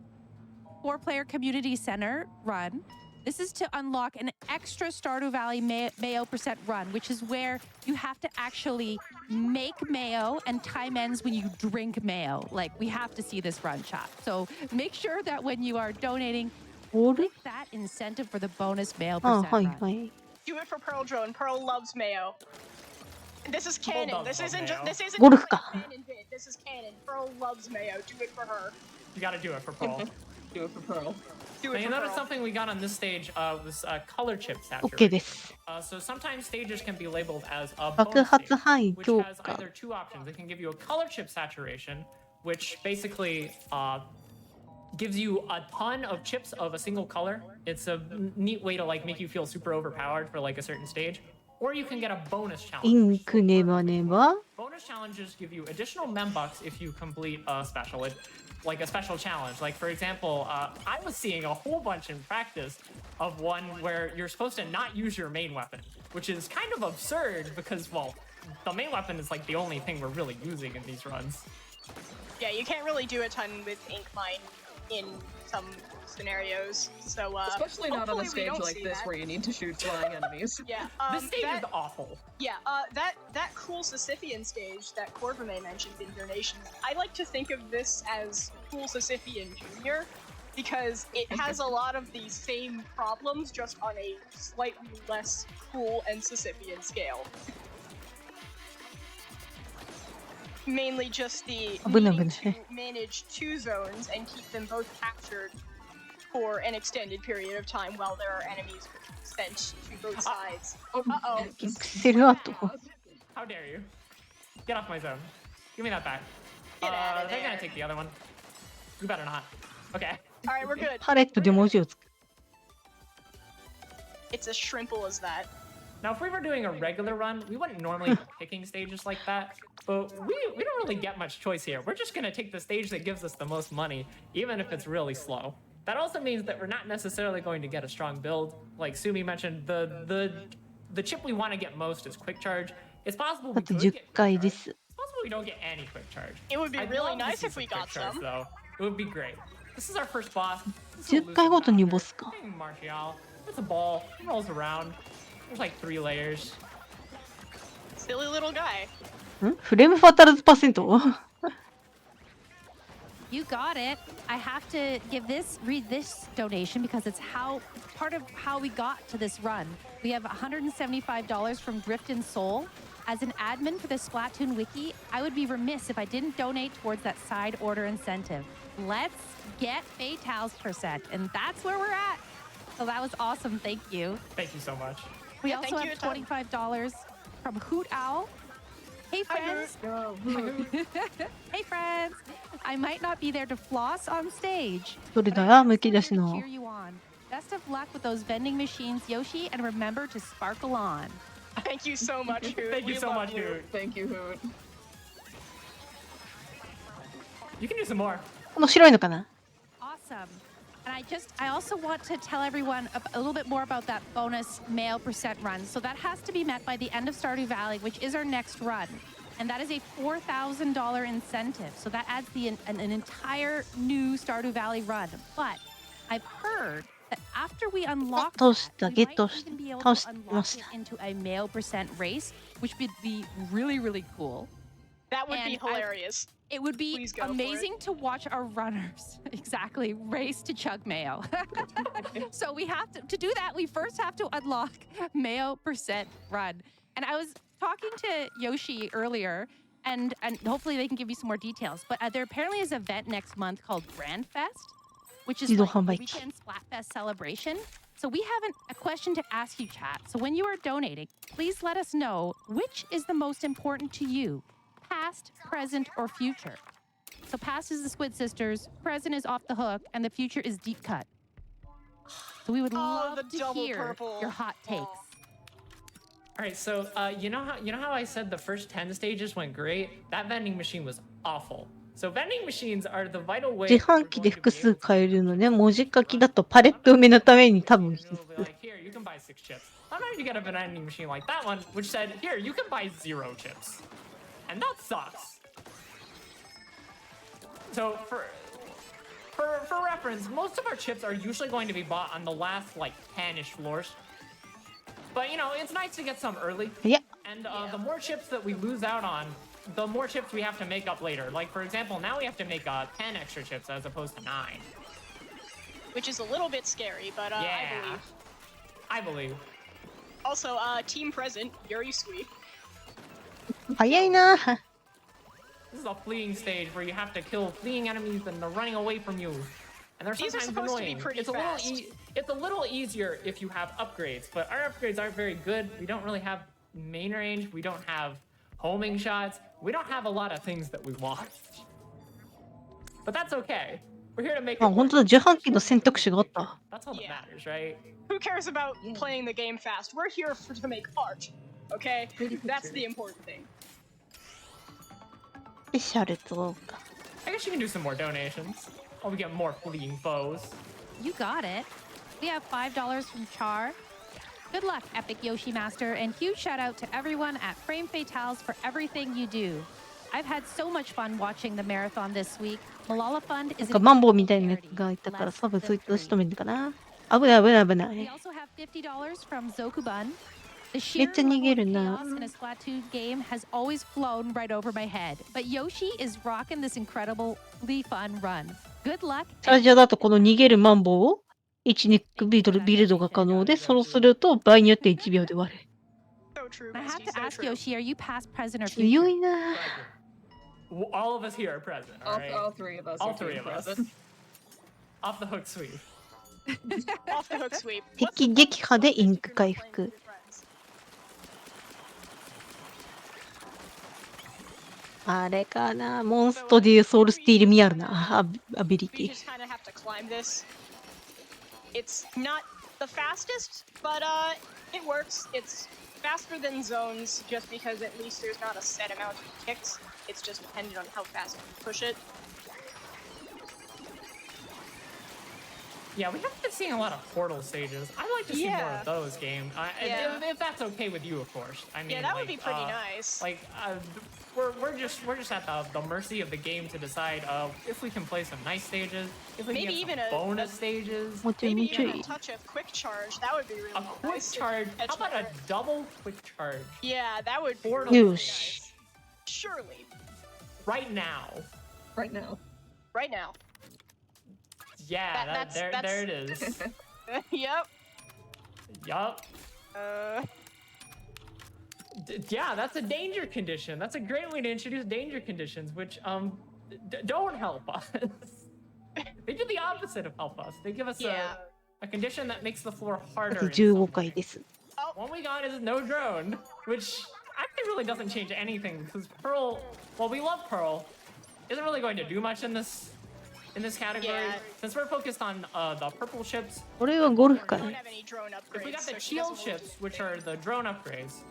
[SPEAKER 4] 4-player community center run. This is to unlock an extra Stardew Valley Mayo % run, which is where you have to actually make mayo and time ends when you drink mayo. Like, we have to see this run, chat. So make sure that when you are donating,
[SPEAKER 1] ボール
[SPEAKER 4] click that incentive for the bonus mayo
[SPEAKER 1] あ
[SPEAKER 4] %
[SPEAKER 1] はい
[SPEAKER 4] run.
[SPEAKER 1] はい。
[SPEAKER 6] Do it for Pearl Drone. Pearl loves mayo. This is canon.
[SPEAKER 5] does
[SPEAKER 6] This
[SPEAKER 5] love
[SPEAKER 6] isn't
[SPEAKER 5] mayo.
[SPEAKER 6] just. This isn't
[SPEAKER 1] ゴルフ
[SPEAKER 6] just like
[SPEAKER 1] か。
[SPEAKER 6] a canon bit. This is canon. Pearl loves mayo. Do it for her.
[SPEAKER 5] You gotta do it for Pearl.
[SPEAKER 7] Do it for Pearl.
[SPEAKER 6] Do
[SPEAKER 5] Now,
[SPEAKER 6] it
[SPEAKER 5] you
[SPEAKER 6] for
[SPEAKER 5] notice
[SPEAKER 6] Pearl.
[SPEAKER 5] something we got on this stage was color chip
[SPEAKER 1] OK
[SPEAKER 5] saturation.
[SPEAKER 1] です。
[SPEAKER 5] So sometimes stages can be labeled as a
[SPEAKER 1] 爆
[SPEAKER 5] bonus
[SPEAKER 1] 発
[SPEAKER 5] stage,
[SPEAKER 1] 範囲
[SPEAKER 5] which
[SPEAKER 1] 強
[SPEAKER 5] has
[SPEAKER 1] 化。
[SPEAKER 5] either two options. It can give you a color chip saturation, which basically gives you a ton of chips of a single color. It's a neat way to like make you feel super overpowered for like a certain stage. Or you can get a bonus
[SPEAKER 1] イ
[SPEAKER 5] challenge.
[SPEAKER 1] ンクネバネバ。
[SPEAKER 5] Bonus challenges give you additional membucks if you complete a special, like a special challenge. Like for example, I was seeing a whole bunch in practice of one where you're supposed to not use your main weapon, which is kind of absurd because, well, the main weapon is like the only thing we're really using in these runs.
[SPEAKER 6] Yeah, you can't really do a ton with Ink Mine in some scenarios. So
[SPEAKER 7] Especially not on
[SPEAKER 6] hopefully
[SPEAKER 7] a
[SPEAKER 6] we
[SPEAKER 7] stage
[SPEAKER 6] don't
[SPEAKER 7] like
[SPEAKER 6] see
[SPEAKER 7] this
[SPEAKER 6] that.
[SPEAKER 7] where you need to shoot flying enemies.
[SPEAKER 6] Yeah.
[SPEAKER 5] This stage
[SPEAKER 6] that,
[SPEAKER 5] is awful.
[SPEAKER 6] Yeah, that cool Sisyphean stage that Corvame mentioned in donations, I like to think of this as cool Sisyphean Junior because it has a lot of the same problems, just on a slightly less cool and Sisyphean scale. Mainly just the needing to manage two zones and keep them both captured for an extended period of time while there are enemies sent to both sides. Uh-oh.
[SPEAKER 1] ピクセルアート。
[SPEAKER 5] How dare you? Get off my zone. Give me that back.
[SPEAKER 6] Get out of
[SPEAKER 5] They're gonna
[SPEAKER 6] there.
[SPEAKER 5] take the other one. You better not. Okay.
[SPEAKER 6] Alright, we're good.
[SPEAKER 1] パレットで文字をつく。
[SPEAKER 6] It's as shrimple as that.
[SPEAKER 5] Now, if we were doing a regular run, we wouldn't normally be picking stages like that, but we don't really get much choice here. We're just gonna take the stage that gives us the most money, even if it's really slow. That also means that we're not necessarily going to get a strong build. Like Sumi mentioned, the chip we want to get most is quick charge. It's possible
[SPEAKER 1] あ
[SPEAKER 5] we
[SPEAKER 1] と
[SPEAKER 5] could
[SPEAKER 1] 10
[SPEAKER 5] get quick
[SPEAKER 1] 回
[SPEAKER 5] charge.
[SPEAKER 1] です。
[SPEAKER 5] It's possible we don't get any quick charge.
[SPEAKER 6] It would be
[SPEAKER 5] I'd
[SPEAKER 6] really
[SPEAKER 5] love to
[SPEAKER 6] nice
[SPEAKER 5] see
[SPEAKER 6] if we
[SPEAKER 5] some
[SPEAKER 6] got
[SPEAKER 5] quick charge,
[SPEAKER 6] some.
[SPEAKER 5] though. It would be great. This is our first boss. This is a
[SPEAKER 1] 10回ごとに
[SPEAKER 5] Lucid
[SPEAKER 1] ボスか。
[SPEAKER 5] Doctor. Martial. It's a ball. He rolls around. There's like 3 layers.
[SPEAKER 6] Silly little guy.
[SPEAKER 1] んフレームファタルズパーセント
[SPEAKER 4] You got it. I have to read this donation because it's part of how we got to this run. We have $175 from Drift and Soul. As an admin for the Splatoon wiki, I would be remiss if I didn't donate towards that side order incentive. Let's get Fatales %, and that's where we're at. So that was awesome. Thank you.
[SPEAKER 5] Thank you so much.
[SPEAKER 4] We
[SPEAKER 6] Yeah,
[SPEAKER 4] also
[SPEAKER 6] thank you
[SPEAKER 4] have
[SPEAKER 6] a ton.
[SPEAKER 4] $25 from Hoot Owl. Hey friends. Hey friends. I might not be there to floss on stage.
[SPEAKER 1] どれ
[SPEAKER 4] but
[SPEAKER 1] だ
[SPEAKER 4] I
[SPEAKER 1] よ
[SPEAKER 4] am
[SPEAKER 1] むき出し
[SPEAKER 4] here to
[SPEAKER 1] の
[SPEAKER 4] cheer。you on. Best of luck with those vending machines, Yoshi, and remember to sparkle on.
[SPEAKER 6] Thank you so much, Hoot.
[SPEAKER 5] Thank you
[SPEAKER 6] We
[SPEAKER 5] so
[SPEAKER 6] love
[SPEAKER 5] much,
[SPEAKER 6] you.
[SPEAKER 5] dude.
[SPEAKER 7] Thank you, Hoot.
[SPEAKER 5] You can do some more.
[SPEAKER 1] この白いのかな
[SPEAKER 4] Awesome. And I also want to tell everyone a little bit more about that bonus mail % run. So that has to be met by the end of Stardew Valley, which is our next run. And that is a $4,000 incentive. So that adds an entire new Stardew Valley run. But I've heard that after we unlock that,
[SPEAKER 1] 倒した
[SPEAKER 4] we
[SPEAKER 1] ゲッ
[SPEAKER 4] might
[SPEAKER 1] トし
[SPEAKER 4] even be able
[SPEAKER 1] 倒
[SPEAKER 4] to
[SPEAKER 1] しま
[SPEAKER 4] unlock
[SPEAKER 1] し
[SPEAKER 4] it
[SPEAKER 1] た
[SPEAKER 4] into a mail % race, which would be really, really cool.
[SPEAKER 6] That would be
[SPEAKER 4] And
[SPEAKER 6] hilarious.
[SPEAKER 4] It would be
[SPEAKER 6] Please go for it.
[SPEAKER 4] amazing to watch our runners exactly race to chug mayo. So we have to do that. We first have to unlock mayo % run. And I was talking to Yoshi earlier, and hopefully they can give you some more details. But there apparently is an event next month called Grand Fest, which is
[SPEAKER 1] 自動
[SPEAKER 4] like
[SPEAKER 1] 販
[SPEAKER 4] the
[SPEAKER 1] 売機
[SPEAKER 4] weekend Splatfest celebration. So we have a question to ask you, chat. So when you are donating, please let us know which is the most important to you, past, present, or future. So past is the Squid Sisters, present is Off the Hook, and the future is Deep Cut. So we would love
[SPEAKER 6] the
[SPEAKER 4] to
[SPEAKER 6] double
[SPEAKER 4] hear
[SPEAKER 6] purple.
[SPEAKER 4] your hot takes.
[SPEAKER 5] All right, so you know how I said the first 10 stages went great? That vending machine was awful. So vending machines are the vital way.
[SPEAKER 1] 自販機で複数買えるのね。文字書きだとパレット埋めのために多分必
[SPEAKER 5] It'll be
[SPEAKER 1] 須。
[SPEAKER 5] like, here, you can buy 6 chips. How about you get a vending machine like that one, which said, here, you can buy 0 chips. And that sucks. So for reference, most of our chips are usually going to be bought on the last like 10-ish floors. But you know, it's nice to get some early.
[SPEAKER 1] Yeah.
[SPEAKER 5] And the more chips that we lose out on, the more chips we have to make up later. Like for example, now we have to make 10 extra chips as opposed to 9.
[SPEAKER 6] Which is a little bit scary, but
[SPEAKER 5] Yeah.
[SPEAKER 6] I believe.
[SPEAKER 5] I believe.
[SPEAKER 6] Also, team present, very sweet.
[SPEAKER 1] 早いな。
[SPEAKER 5] This is a fleeing stage where you have to kill fleeing enemies and they're running away from you. And they're
[SPEAKER 6] These are
[SPEAKER 5] sometimes
[SPEAKER 6] supposed to be
[SPEAKER 5] annoying.
[SPEAKER 6] pretty
[SPEAKER 5] It's a little easier if you have upgrades, but our upgrades aren't very good. We don't really have main range. We don't have homing shots. We don't have a lot of things that we want. But that's okay. We're here to make it
[SPEAKER 1] あ、本
[SPEAKER 5] work.
[SPEAKER 1] 当だ。自販機の選択肢があった。
[SPEAKER 5] That's all that
[SPEAKER 6] Yeah.
[SPEAKER 5] matters, right?
[SPEAKER 6] Who cares about playing the game fast? We're here to make art, okay? That's the important thing.
[SPEAKER 1] スペシャルとか。
[SPEAKER 5] I guess you can do some more donations. Oh, we get more fleeing foes.
[SPEAKER 4] You got it. We have $5 from Char. Good luck, EpicYoshiMaster, and huge shout out to everyone at Frame Fatales for everything you do. I've had so much fun watching the marathon this week. Malala Fund
[SPEAKER 1] なん
[SPEAKER 4] is
[SPEAKER 1] かマンボウみたいなやつがいたから、多分そいつを仕留めるかな。危ない危ない危な
[SPEAKER 4] We
[SPEAKER 1] い。
[SPEAKER 4] also have $50 from Zokubun. The
[SPEAKER 1] め
[SPEAKER 4] sheer
[SPEAKER 1] っちゃ逃げる
[SPEAKER 4] level
[SPEAKER 1] な。
[SPEAKER 4] of chaos in a Splatoon game has always flown right over my head. But Yoshi is rocking this incredibly fun run. Good luck.
[SPEAKER 1] チャージャーだとこの逃げるマンボウを1ネックビルドが可能で、そうすると場合によって1秒で終わる。
[SPEAKER 6] So true,
[SPEAKER 4] I have
[SPEAKER 6] bestie,
[SPEAKER 4] to
[SPEAKER 6] so
[SPEAKER 4] ask
[SPEAKER 6] true.
[SPEAKER 4] Yoshi, are you past, present, or
[SPEAKER 1] 強
[SPEAKER 4] future?
[SPEAKER 1] いな。
[SPEAKER 5] All of us here are present, all right?
[SPEAKER 7] All three of us.
[SPEAKER 5] All
[SPEAKER 7] are
[SPEAKER 5] three
[SPEAKER 7] being
[SPEAKER 5] of us.
[SPEAKER 7] present.
[SPEAKER 5] Off the hook sweep.
[SPEAKER 6] Off the hook sweep.
[SPEAKER 1] 敵撃破でインク回復。あれかな。モンストでいうソウルスティール味あるな。アビリテ
[SPEAKER 6] We
[SPEAKER 1] ィ。
[SPEAKER 6] just kind of have to climb this. It's not the fastest, but it works. It's faster than zones just because at least there's not a set amount of kicks. It's just dependent on how fast you push it.
[SPEAKER 5] Yeah, we haven't been seeing a lot of portal stages. I'd like to see more
[SPEAKER 6] Yeah.
[SPEAKER 5] of those games.
[SPEAKER 6] Yeah.
[SPEAKER 5] If that's okay with you, of course. I mean,
[SPEAKER 6] Yeah, that would
[SPEAKER 5] like,
[SPEAKER 6] be pretty nice.
[SPEAKER 5] Like, we're just at the mercy of the game to decide if we can play some nice stages, if we
[SPEAKER 6] Maybe
[SPEAKER 5] can
[SPEAKER 6] even
[SPEAKER 5] get some
[SPEAKER 6] a-
[SPEAKER 5] bonus stages,
[SPEAKER 1] もうちょいも
[SPEAKER 6] Maybe
[SPEAKER 1] うちょ
[SPEAKER 6] even
[SPEAKER 1] い
[SPEAKER 6] a。touch of quick charge. That would be really
[SPEAKER 5] a quick
[SPEAKER 6] nice.
[SPEAKER 5] charge.
[SPEAKER 6] Catch
[SPEAKER 5] How about
[SPEAKER 6] my
[SPEAKER 5] a
[SPEAKER 6] breath.
[SPEAKER 5] double quick charge?
[SPEAKER 6] Yeah, that would be
[SPEAKER 5] Portal.
[SPEAKER 6] really
[SPEAKER 1] よ
[SPEAKER 6] nice.
[SPEAKER 1] し。
[SPEAKER 6] Surely.
[SPEAKER 5] Right now.
[SPEAKER 7] Right now.
[SPEAKER 6] Right now.
[SPEAKER 5] Yeah,
[SPEAKER 6] That's-
[SPEAKER 5] there it is.
[SPEAKER 6] Yep.
[SPEAKER 5] Yup.
[SPEAKER 6] Uh,
[SPEAKER 5] Yeah, that's a danger condition. That's a great way to introduce danger conditions, which don't help us. They do the opposite of help us. They give us
[SPEAKER 6] Yeah.
[SPEAKER 5] a condition that makes the floor harder.
[SPEAKER 1] で
[SPEAKER 5] in some
[SPEAKER 1] 15回
[SPEAKER 5] way.
[SPEAKER 1] です。
[SPEAKER 5] One we got is no drone, which actually really doesn't change anything because Pearl, well, we love Pearl, isn't really going to do much in this category.
[SPEAKER 6] Yeah.
[SPEAKER 5] Since we're focused on the purple chips,
[SPEAKER 1] これはゴルフか
[SPEAKER 6] we don't
[SPEAKER 1] ね。
[SPEAKER 6] have any drone
[SPEAKER 5] if we
[SPEAKER 6] upgrades.
[SPEAKER 5] got the
[SPEAKER 6] so she
[SPEAKER 5] shield
[SPEAKER 6] doesn't really
[SPEAKER 5] chips, which are the drone upgrades,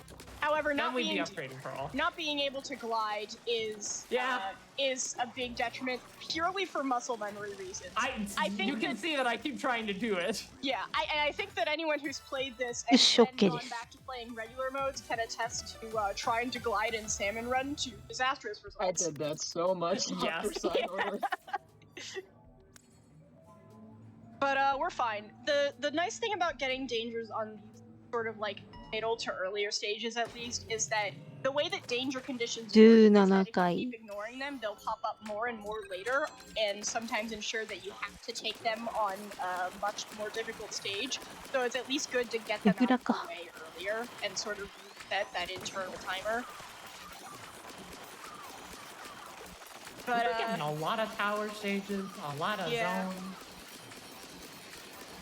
[SPEAKER 6] However,
[SPEAKER 5] then
[SPEAKER 6] not
[SPEAKER 5] we'd be
[SPEAKER 6] being
[SPEAKER 5] upgrading Pearl.
[SPEAKER 6] not being able to glide is
[SPEAKER 5] Yeah.
[SPEAKER 6] is a big detriment purely for muscle memory reasons. I think
[SPEAKER 5] you can
[SPEAKER 6] that-
[SPEAKER 5] see that I keep trying to do it.
[SPEAKER 6] Yeah, I think that anyone who's played this and
[SPEAKER 1] It's
[SPEAKER 6] then
[SPEAKER 1] okay.
[SPEAKER 6] gone back to playing regular modes can attest to trying to glide in Salmon Run to disastrous
[SPEAKER 7] I
[SPEAKER 6] results.
[SPEAKER 7] did that so much
[SPEAKER 5] Yes.
[SPEAKER 7] after side order.
[SPEAKER 6] But we're fine. The nice thing about getting dangers on these sort of like middle to earlier stages at least is that the way that danger conditions work is that
[SPEAKER 1] 17
[SPEAKER 6] if you
[SPEAKER 1] 回。
[SPEAKER 6] keep ignoring them, they'll pop up more and more later, and sometimes ensure that you have to take them on a much more difficult stage. So it's at least good to get them out of the way earlier and sort of reset that internal timer. But
[SPEAKER 5] We're getting a lot of tower stages, a lot of
[SPEAKER 6] Yeah.
[SPEAKER 5] zones.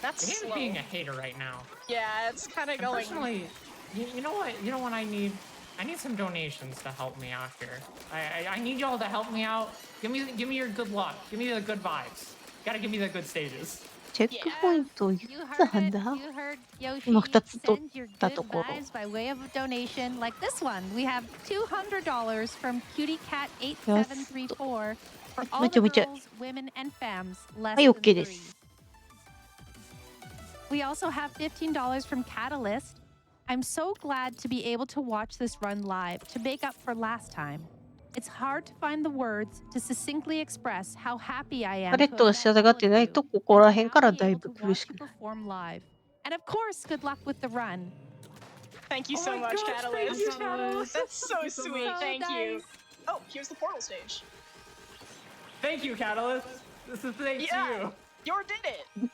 [SPEAKER 6] that's
[SPEAKER 5] I hate
[SPEAKER 6] slow.
[SPEAKER 5] being a hater right now.
[SPEAKER 6] Yeah, it's kind of going.
[SPEAKER 5] Unfortunately, you know what? You know what I need? I need some donations to help me out here. I need y'all to help me out. Give me your good luck. Give me the good vibes. Gotta give me the good stages.
[SPEAKER 1] チェックポイントい
[SPEAKER 4] You
[SPEAKER 1] くつ
[SPEAKER 4] heard
[SPEAKER 1] あん
[SPEAKER 4] it.
[SPEAKER 1] だ
[SPEAKER 4] You heard Yoshi.
[SPEAKER 1] 今2つ取
[SPEAKER 4] Send your
[SPEAKER 1] った
[SPEAKER 4] good
[SPEAKER 1] ところ。
[SPEAKER 4] vibes by way of a donation, like this one. We have $200 from Cutie Cat 8734 for all the
[SPEAKER 1] もうちょい。
[SPEAKER 4] girls, women, and fams less
[SPEAKER 1] はい、
[SPEAKER 4] than
[SPEAKER 1] OK で
[SPEAKER 4] 3.
[SPEAKER 1] す。
[SPEAKER 4] We also have $15 from Catalyst. I'm so glad to be able to watch this run live to make up for last time. It's hard to find the words to succinctly express how happy I am
[SPEAKER 1] パ
[SPEAKER 4] to
[SPEAKER 1] レッ
[SPEAKER 4] have
[SPEAKER 1] トが
[SPEAKER 4] met
[SPEAKER 1] 仕上
[SPEAKER 4] all
[SPEAKER 1] がっ
[SPEAKER 4] of
[SPEAKER 1] てない
[SPEAKER 4] you
[SPEAKER 1] とここら
[SPEAKER 4] and
[SPEAKER 1] 辺
[SPEAKER 4] now
[SPEAKER 1] から
[SPEAKER 4] be
[SPEAKER 1] だい
[SPEAKER 4] able
[SPEAKER 1] ぶ
[SPEAKER 4] to
[SPEAKER 1] 苦
[SPEAKER 4] watch
[SPEAKER 1] し
[SPEAKER 4] you
[SPEAKER 1] くなる。
[SPEAKER 4] perform live. And of course, good luck with the run.
[SPEAKER 6] Thank you
[SPEAKER 5] Oh
[SPEAKER 6] so
[SPEAKER 5] my
[SPEAKER 6] much,
[SPEAKER 5] gosh,
[SPEAKER 6] Catalyst.
[SPEAKER 5] thank you, Catalyst.
[SPEAKER 6] That's so
[SPEAKER 5] Thank you so
[SPEAKER 6] sweet.
[SPEAKER 5] much.
[SPEAKER 6] Thank you.
[SPEAKER 4] nice.
[SPEAKER 6] Oh, here's the portal stage.
[SPEAKER 5] Thank you, Catalyst. This is thanks
[SPEAKER 6] Yeah.
[SPEAKER 5] to you.
[SPEAKER 6] Yor did it.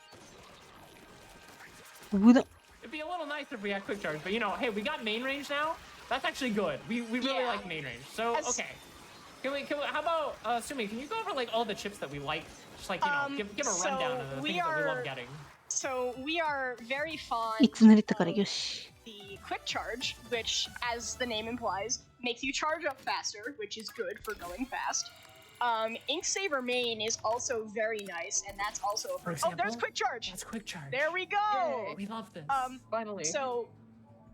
[SPEAKER 1] 危な。
[SPEAKER 5] It'd be a little nice if we had quick charge, but you know, hey, we got main range now. That's actually good. We really
[SPEAKER 6] Yeah.
[SPEAKER 5] like main range. So
[SPEAKER 6] As-
[SPEAKER 5] okay. Can we how about Sumi, can you go over like all the chips that we like? Just like, you know, give a
[SPEAKER 6] so
[SPEAKER 5] rundown of the
[SPEAKER 6] we
[SPEAKER 5] things that we love
[SPEAKER 6] are-
[SPEAKER 5] getting.
[SPEAKER 6] So we are very
[SPEAKER 1] い
[SPEAKER 6] fond
[SPEAKER 1] つ慣れたから
[SPEAKER 6] of
[SPEAKER 1] よし。
[SPEAKER 6] the quick charge, which, as the name implies, makes you charge up faster, which is good for going fast. Ink Saver main is also very nice, and that's also a
[SPEAKER 5] For
[SPEAKER 6] oh, there's
[SPEAKER 5] example?
[SPEAKER 6] quick charge.
[SPEAKER 5] That's quick charge.
[SPEAKER 6] There we go.
[SPEAKER 5] We love this.
[SPEAKER 7] Finally.
[SPEAKER 6] So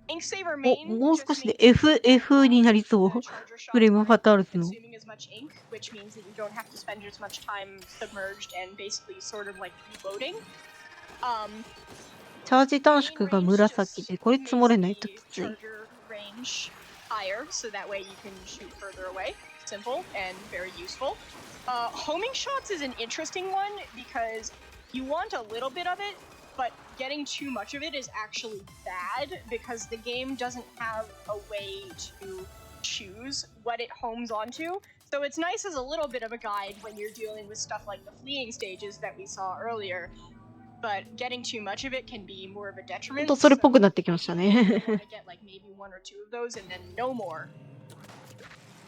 [SPEAKER 6] Ink Saver
[SPEAKER 1] お、
[SPEAKER 6] main
[SPEAKER 1] もう
[SPEAKER 6] just
[SPEAKER 1] 少しで
[SPEAKER 6] means
[SPEAKER 1] F になりそう。
[SPEAKER 6] the charger shots
[SPEAKER 1] フレームファ
[SPEAKER 6] aren't
[SPEAKER 1] タルテの。
[SPEAKER 6] consuming as much ink, which means that you don't have to spend as much time submerged and basically sort of like reloading.
[SPEAKER 1] チャージ短縮が紫で、これ積もれないときつい。
[SPEAKER 6] Charger range higher, so that way you can shoot further away. Simple and very useful. Homing shots is an interesting one because you want a little bit of it, but getting too much of it is actually bad because the game doesn't have a way to choose what it homes onto. So it's nice as a little bit of a guide when you're dealing with stuff like the fleeing stages that we saw earlier. But getting too much of it can be more of a
[SPEAKER 1] ほん
[SPEAKER 6] detriment.
[SPEAKER 1] とそれっぽくなってきましたね。
[SPEAKER 6] You want to get like maybe one or two of those and then no more.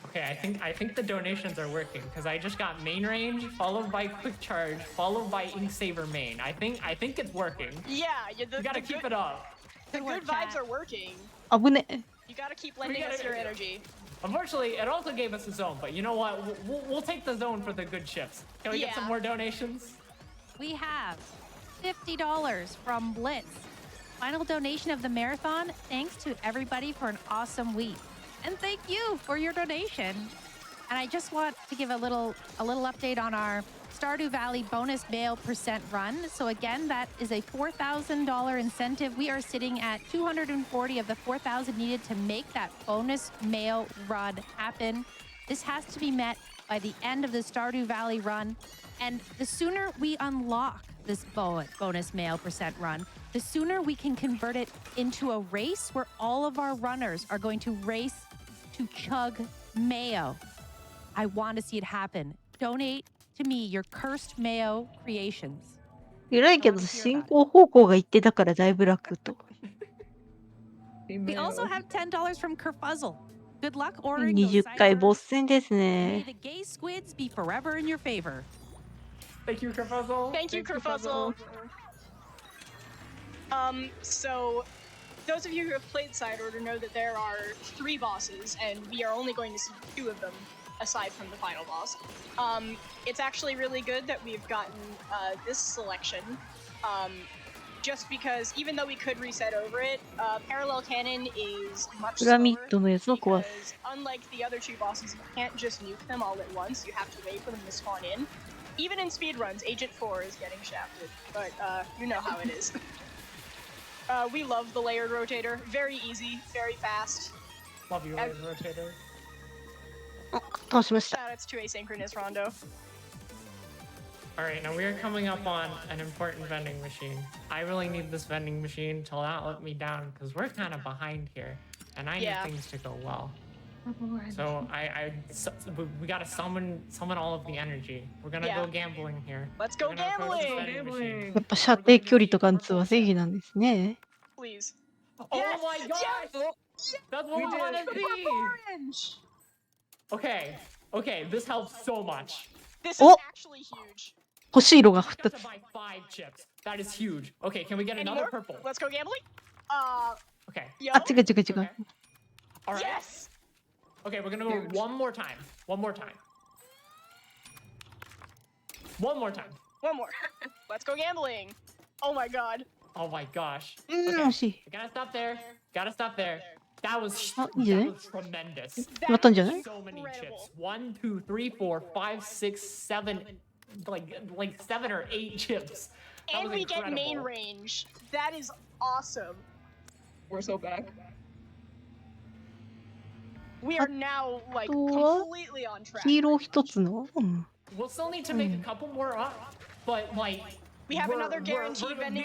[SPEAKER 5] Okay, I think the donations are working because I just got main range followed by quick charge followed by ink saver main. I think it's working.
[SPEAKER 6] Yeah,
[SPEAKER 5] You gotta keep it up.
[SPEAKER 6] The good vibes are working.
[SPEAKER 1] 危ね。
[SPEAKER 6] You gotta keep lending us your energy.
[SPEAKER 5] Unfortunately, it also gave us a zone, but you know what? We'll take the zone for the good chips. Can we get some
[SPEAKER 6] Yeah.
[SPEAKER 5] more donations?
[SPEAKER 4] We have $50 from Blitz. Final donation of the marathon. Thanks to everybody for an awesome week. And thank you for your donation. And I just want to give a little update on our Stardew Valley bonus mail percent run. So again, that is a $4,000 incentive. We are sitting at 240 of the 4,000 needed to make that bonus mail run happen. This has to be met by the end of the Stardew Valley run. And the sooner we unlock this bonus mail percent run, the sooner we can convert it into a race where all of our runners are going to race to chug mayo. I want to see it happen. Donate to me your cursed mayo creations.
[SPEAKER 1] 偉いけど、進行方向が一定だからだいぶ楽と。
[SPEAKER 4] We also have $10 from Kerfuzzle. Good luck ordering those
[SPEAKER 1] 20回
[SPEAKER 4] ciphers.
[SPEAKER 1] ボス戦です
[SPEAKER 4] May
[SPEAKER 1] ね。
[SPEAKER 4] the gay squids be forever in your favor.
[SPEAKER 5] Thank you, Kerfuzzle.
[SPEAKER 6] Thank you, Kerfuzzle. So those of you who have played Side Order know that there are 3 bosses, and we are only going to see 2 of them aside from the final boss. It's actually really good that we've gotten this selection. Just because even though we could reset over it, Parallel Cannon is much
[SPEAKER 1] ピラ
[SPEAKER 6] slower
[SPEAKER 1] ミッドのやつを壊す。
[SPEAKER 6] because unlike the other 2 bosses, you can't just nuke them all at once. You have to wait for them to spawn in. Even in speedruns, Agent 4 is getting shafted, but you know how it is. We love the layered rotator. Very easy, very fast.
[SPEAKER 5] Love you, Laser Rotator.
[SPEAKER 1] あ、倒しました。
[SPEAKER 6] Shoutouts to Asynchronous Rondo.
[SPEAKER 5] Alright, now we are coming up on an important vending machine. I really need this vending machine to not let me down because we're kind of behind here and I need
[SPEAKER 6] Yeah.
[SPEAKER 5] things to go well. So we gotta summon all of the energy. We're gonna
[SPEAKER 6] Yeah.
[SPEAKER 5] go gambling here.
[SPEAKER 6] Let's go
[SPEAKER 5] We're gonna approach this
[SPEAKER 6] gambling!
[SPEAKER 5] vending machine.
[SPEAKER 1] やっぱ射程距離と貫通は正義なんですね。
[SPEAKER 6] Please.
[SPEAKER 5] Oh
[SPEAKER 6] Yes!
[SPEAKER 5] my gosh! That's what we wanna see!
[SPEAKER 6] Orange!
[SPEAKER 5] Okay, this helps so much.
[SPEAKER 6] This is
[SPEAKER 1] Oh!
[SPEAKER 6] actually huge.
[SPEAKER 1] 欲しい色が
[SPEAKER 5] Got
[SPEAKER 1] 2
[SPEAKER 5] to
[SPEAKER 1] つ。
[SPEAKER 5] buy 5 chips. That is huge. Okay, can we get
[SPEAKER 6] Any
[SPEAKER 5] another
[SPEAKER 6] more?
[SPEAKER 5] purple?
[SPEAKER 6] Let's go gambling.
[SPEAKER 5] Okay.
[SPEAKER 6] Yo.
[SPEAKER 1] あ、違う違う違う。
[SPEAKER 5] All right.
[SPEAKER 6] Yes!
[SPEAKER 5] Okay, we're gonna go
[SPEAKER 7] Huge.
[SPEAKER 5] one more time. One more time. One more time.
[SPEAKER 6] One more. Let's go gambling. Oh my god.
[SPEAKER 5] Oh my gosh.
[SPEAKER 1] 惜しい。
[SPEAKER 5] Gotta stop there. Gotta stop there. That was
[SPEAKER 1] Ah, yeah.
[SPEAKER 5] that was tremendous.
[SPEAKER 1] 決まったんじゃない
[SPEAKER 5] So many
[SPEAKER 6] Incredible.
[SPEAKER 5] chips. 1, 2, 3, 4, 5, 6, 7, like 7 or 8 chips. That
[SPEAKER 6] And
[SPEAKER 5] was
[SPEAKER 6] we get main
[SPEAKER 5] incredible.
[SPEAKER 6] range. That is awesome.
[SPEAKER 7] We're so back.
[SPEAKER 6] We are now like
[SPEAKER 1] あとは
[SPEAKER 6] completely on track.
[SPEAKER 1] 黄色一つの、うん、
[SPEAKER 5] We'll still need to make a couple more up, but like
[SPEAKER 6] We have
[SPEAKER 5] we're-
[SPEAKER 6] another guaranteed vending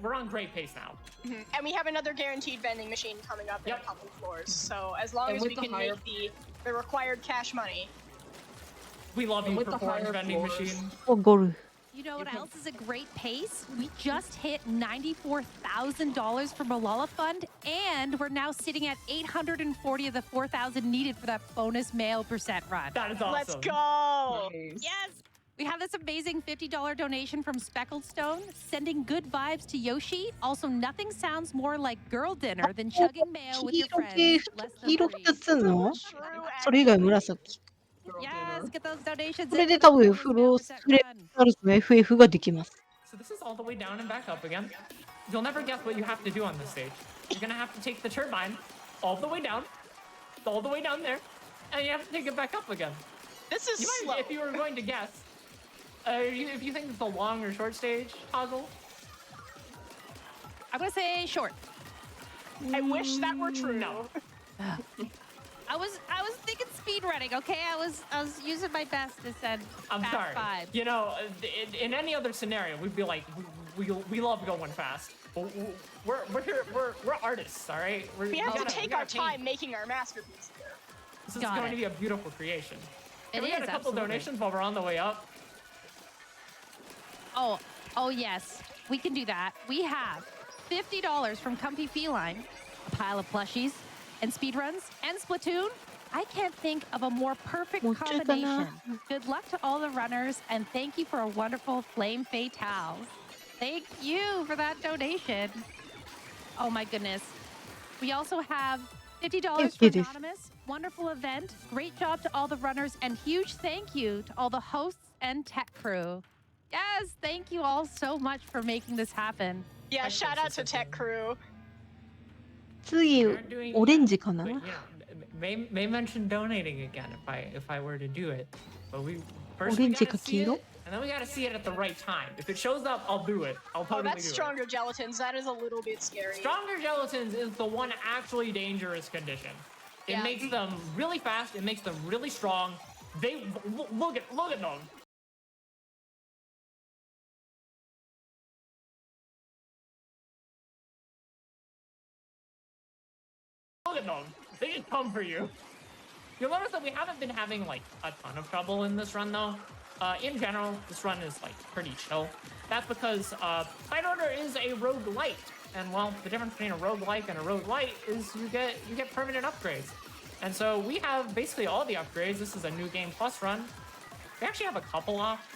[SPEAKER 5] we're on great pace now.
[SPEAKER 6] Mhm. And we have another guaranteed vending machine coming up in
[SPEAKER 5] Yep.
[SPEAKER 6] a couple floors. So as long
[SPEAKER 7] And
[SPEAKER 6] as
[SPEAKER 7] with
[SPEAKER 6] we
[SPEAKER 7] the
[SPEAKER 6] can
[SPEAKER 7] higher-
[SPEAKER 6] make the required cash money.
[SPEAKER 5] We love
[SPEAKER 7] And
[SPEAKER 5] you
[SPEAKER 7] with
[SPEAKER 5] for
[SPEAKER 7] the
[SPEAKER 5] orange
[SPEAKER 7] higher
[SPEAKER 5] vending
[SPEAKER 7] floors-
[SPEAKER 5] machine.
[SPEAKER 1] おゴルフ。
[SPEAKER 4] You know what else is a great pace? We just hit $94,000 from Malala Fund, and we're now sitting at 840 of the 4,000 needed for that bonus mail percent run.
[SPEAKER 5] That is awesome.
[SPEAKER 6] Let's go.
[SPEAKER 7] Nice.
[SPEAKER 4] Yes! We have this amazing $50 donation from Speckled Stone, sending good vibes to Yoshi. Also, nothing sounds more like girl dinner than chugging mail with
[SPEAKER 1] 黄
[SPEAKER 4] your
[SPEAKER 1] 色
[SPEAKER 4] friends.
[SPEAKER 1] 系
[SPEAKER 4] Less
[SPEAKER 1] 黄
[SPEAKER 4] than
[SPEAKER 1] 色
[SPEAKER 4] free.
[SPEAKER 1] 2つの
[SPEAKER 6] True
[SPEAKER 1] それ以外
[SPEAKER 6] accent.
[SPEAKER 1] 紫。
[SPEAKER 7] Girl
[SPEAKER 4] Yes,
[SPEAKER 7] dinner.
[SPEAKER 4] get those donations
[SPEAKER 1] これ
[SPEAKER 4] in
[SPEAKER 1] で
[SPEAKER 4] for
[SPEAKER 1] 多
[SPEAKER 4] the
[SPEAKER 1] 分
[SPEAKER 4] bonus
[SPEAKER 1] フ
[SPEAKER 4] mail
[SPEAKER 1] ロー
[SPEAKER 4] percent
[SPEAKER 1] スプレ
[SPEAKER 4] run.
[SPEAKER 1] タルスの FF ができます。
[SPEAKER 5] So this is all the way down and back up again. You'll never guess what you have to do on this stage. You're gonna have to take the turbine all the way down there, and you have to take it back up again.
[SPEAKER 6] This is
[SPEAKER 5] You
[SPEAKER 6] slow.
[SPEAKER 5] might, if you were going to guess, if you think it's a long or short stage toggle,
[SPEAKER 4] I'm gonna say short.
[SPEAKER 6] I wish that were true.
[SPEAKER 5] no.
[SPEAKER 4] I was thinking speed running. Okay, I was using my best to send
[SPEAKER 5] I'm
[SPEAKER 4] fast
[SPEAKER 5] sorry.
[SPEAKER 4] five.
[SPEAKER 5] You know, in any other scenario, we'd be like, we love going fast. But we're here, we're artists, all right?
[SPEAKER 6] We have to take our
[SPEAKER 5] paint.
[SPEAKER 6] time making our masterpiece here.
[SPEAKER 5] This is
[SPEAKER 4] Got
[SPEAKER 5] going
[SPEAKER 4] it.
[SPEAKER 5] to be a beautiful creation.
[SPEAKER 4] It
[SPEAKER 5] Can we get
[SPEAKER 4] is,
[SPEAKER 5] a couple
[SPEAKER 4] absolutely.
[SPEAKER 5] donations while we're on the way up?
[SPEAKER 4] Oh yes, we can do that. We have $50 from Comfy Feline, a pile of plushies, and speedruns, and Splatoon. I can't think of a more perfect
[SPEAKER 1] もうちょいかな。
[SPEAKER 4] combination. Good luck to all the runners, and thank you for a wonderful Flame Fatales. Thank you for that donation. Oh my goodness. We also have $50 for
[SPEAKER 1] It is.
[SPEAKER 4] Anonymous. Wonderful event. Great job to all the runners, and huge thank you to all the hosts and tech crew. Yes, thank you all so much for making this happen.
[SPEAKER 6] Yeah,
[SPEAKER 5] I
[SPEAKER 6] shout out to
[SPEAKER 5] think
[SPEAKER 6] Tech Crew.
[SPEAKER 1] 次
[SPEAKER 5] We're doing-
[SPEAKER 1] オレンジかな
[SPEAKER 5] But, you know, may mention donating again if I were to do it. But we first we
[SPEAKER 1] Orange
[SPEAKER 5] gotta
[SPEAKER 1] か
[SPEAKER 5] see
[SPEAKER 1] 黄色
[SPEAKER 5] it, and then we gotta see it at the right time. If it shows up, I'll do it. I'll
[SPEAKER 6] Oh,
[SPEAKER 5] totally
[SPEAKER 6] that's
[SPEAKER 5] do it.
[SPEAKER 6] stronger gelatins. That is a little bit scary.
[SPEAKER 5] Stronger gelatins is the one actually dangerous condition. It
[SPEAKER 6] Yeah.
[SPEAKER 5] makes them really fast. It makes them really strong. They look at them. Look at them. They just come for you. You'll notice that we haven't been having like a ton of trouble in this run though. In general, this run is like pretty chill. That's because Fight Order is a roguelite. And well, the difference between a roguelike and a roguelite is you get permanent upgrades. And so we have basically all the upgrades. This is a new game plus run. We actually have a couple off,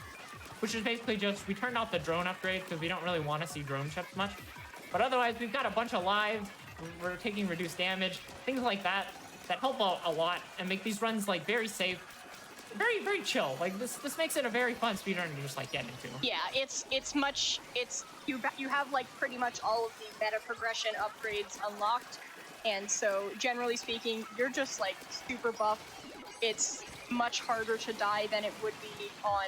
[SPEAKER 5] which is basically just we turned off the drone upgrade because we don't really want to see drone chips much. But otherwise, we've got a bunch of lives. We're taking reduced damage, things like that help a lot and make these runs like very safe, very chill. Like this makes it a very fun speedrun to just like get into.
[SPEAKER 6] Yeah, you have like pretty much all of the meta progression upgrades unlocked, and so generally speaking, you're just like super buff. It's much harder to die than it would be on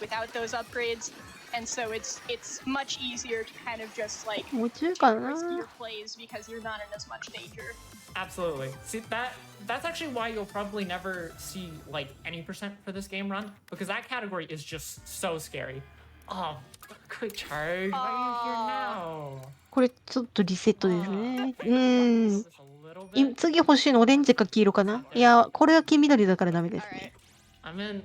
[SPEAKER 6] without those upgrades, and so it's much easier to kind of just like
[SPEAKER 1] もうちょいか
[SPEAKER 6] take riskier
[SPEAKER 1] な。
[SPEAKER 6] plays because you're not in as much danger.
[SPEAKER 5] Absolutely. See that's actually why you'll probably never see like any percent for this game run because that category is just so scary. Oh, quick charge. Why are you here now?
[SPEAKER 1] これちょっとリセットですね。
[SPEAKER 5] Okay,
[SPEAKER 1] うん
[SPEAKER 5] this。is a little bit.
[SPEAKER 1] 次欲しいのオレンジか黄色かな。いや、これは黄緑だからダメです
[SPEAKER 6] All right.
[SPEAKER 1] ね。
[SPEAKER 5] I'm in.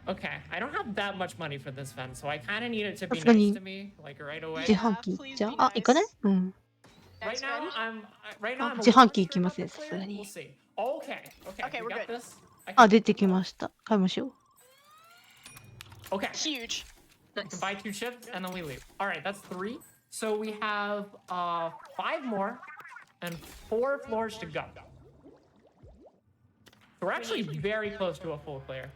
[SPEAKER 5] Okay, I don't have that much money for this event, so I kind of need it to be
[SPEAKER 1] さすがに
[SPEAKER 5] nice to me, like right away.
[SPEAKER 1] 自販機
[SPEAKER 6] please
[SPEAKER 1] じゃ
[SPEAKER 6] be
[SPEAKER 1] あ、あ、行かない
[SPEAKER 6] nice.
[SPEAKER 1] うん。
[SPEAKER 5] Right
[SPEAKER 6] Next
[SPEAKER 5] now,
[SPEAKER 6] one.
[SPEAKER 5] right now I'm a
[SPEAKER 1] 自販機
[SPEAKER 5] little
[SPEAKER 1] 行きますね、
[SPEAKER 5] unsure
[SPEAKER 1] さすがに。
[SPEAKER 5] We'll see. Okay,
[SPEAKER 6] Okay,
[SPEAKER 5] we
[SPEAKER 6] we're
[SPEAKER 5] got
[SPEAKER 6] good.
[SPEAKER 5] this. I
[SPEAKER 1] あ、
[SPEAKER 5] can-
[SPEAKER 1] 出てきました。買いましょう。
[SPEAKER 5] Okay,
[SPEAKER 6] Huge.
[SPEAKER 5] we can buy 2 chips and then we leave. All right, that's 3. So we have 5 more. and 4 floors to go. We're actually very close to a full clear.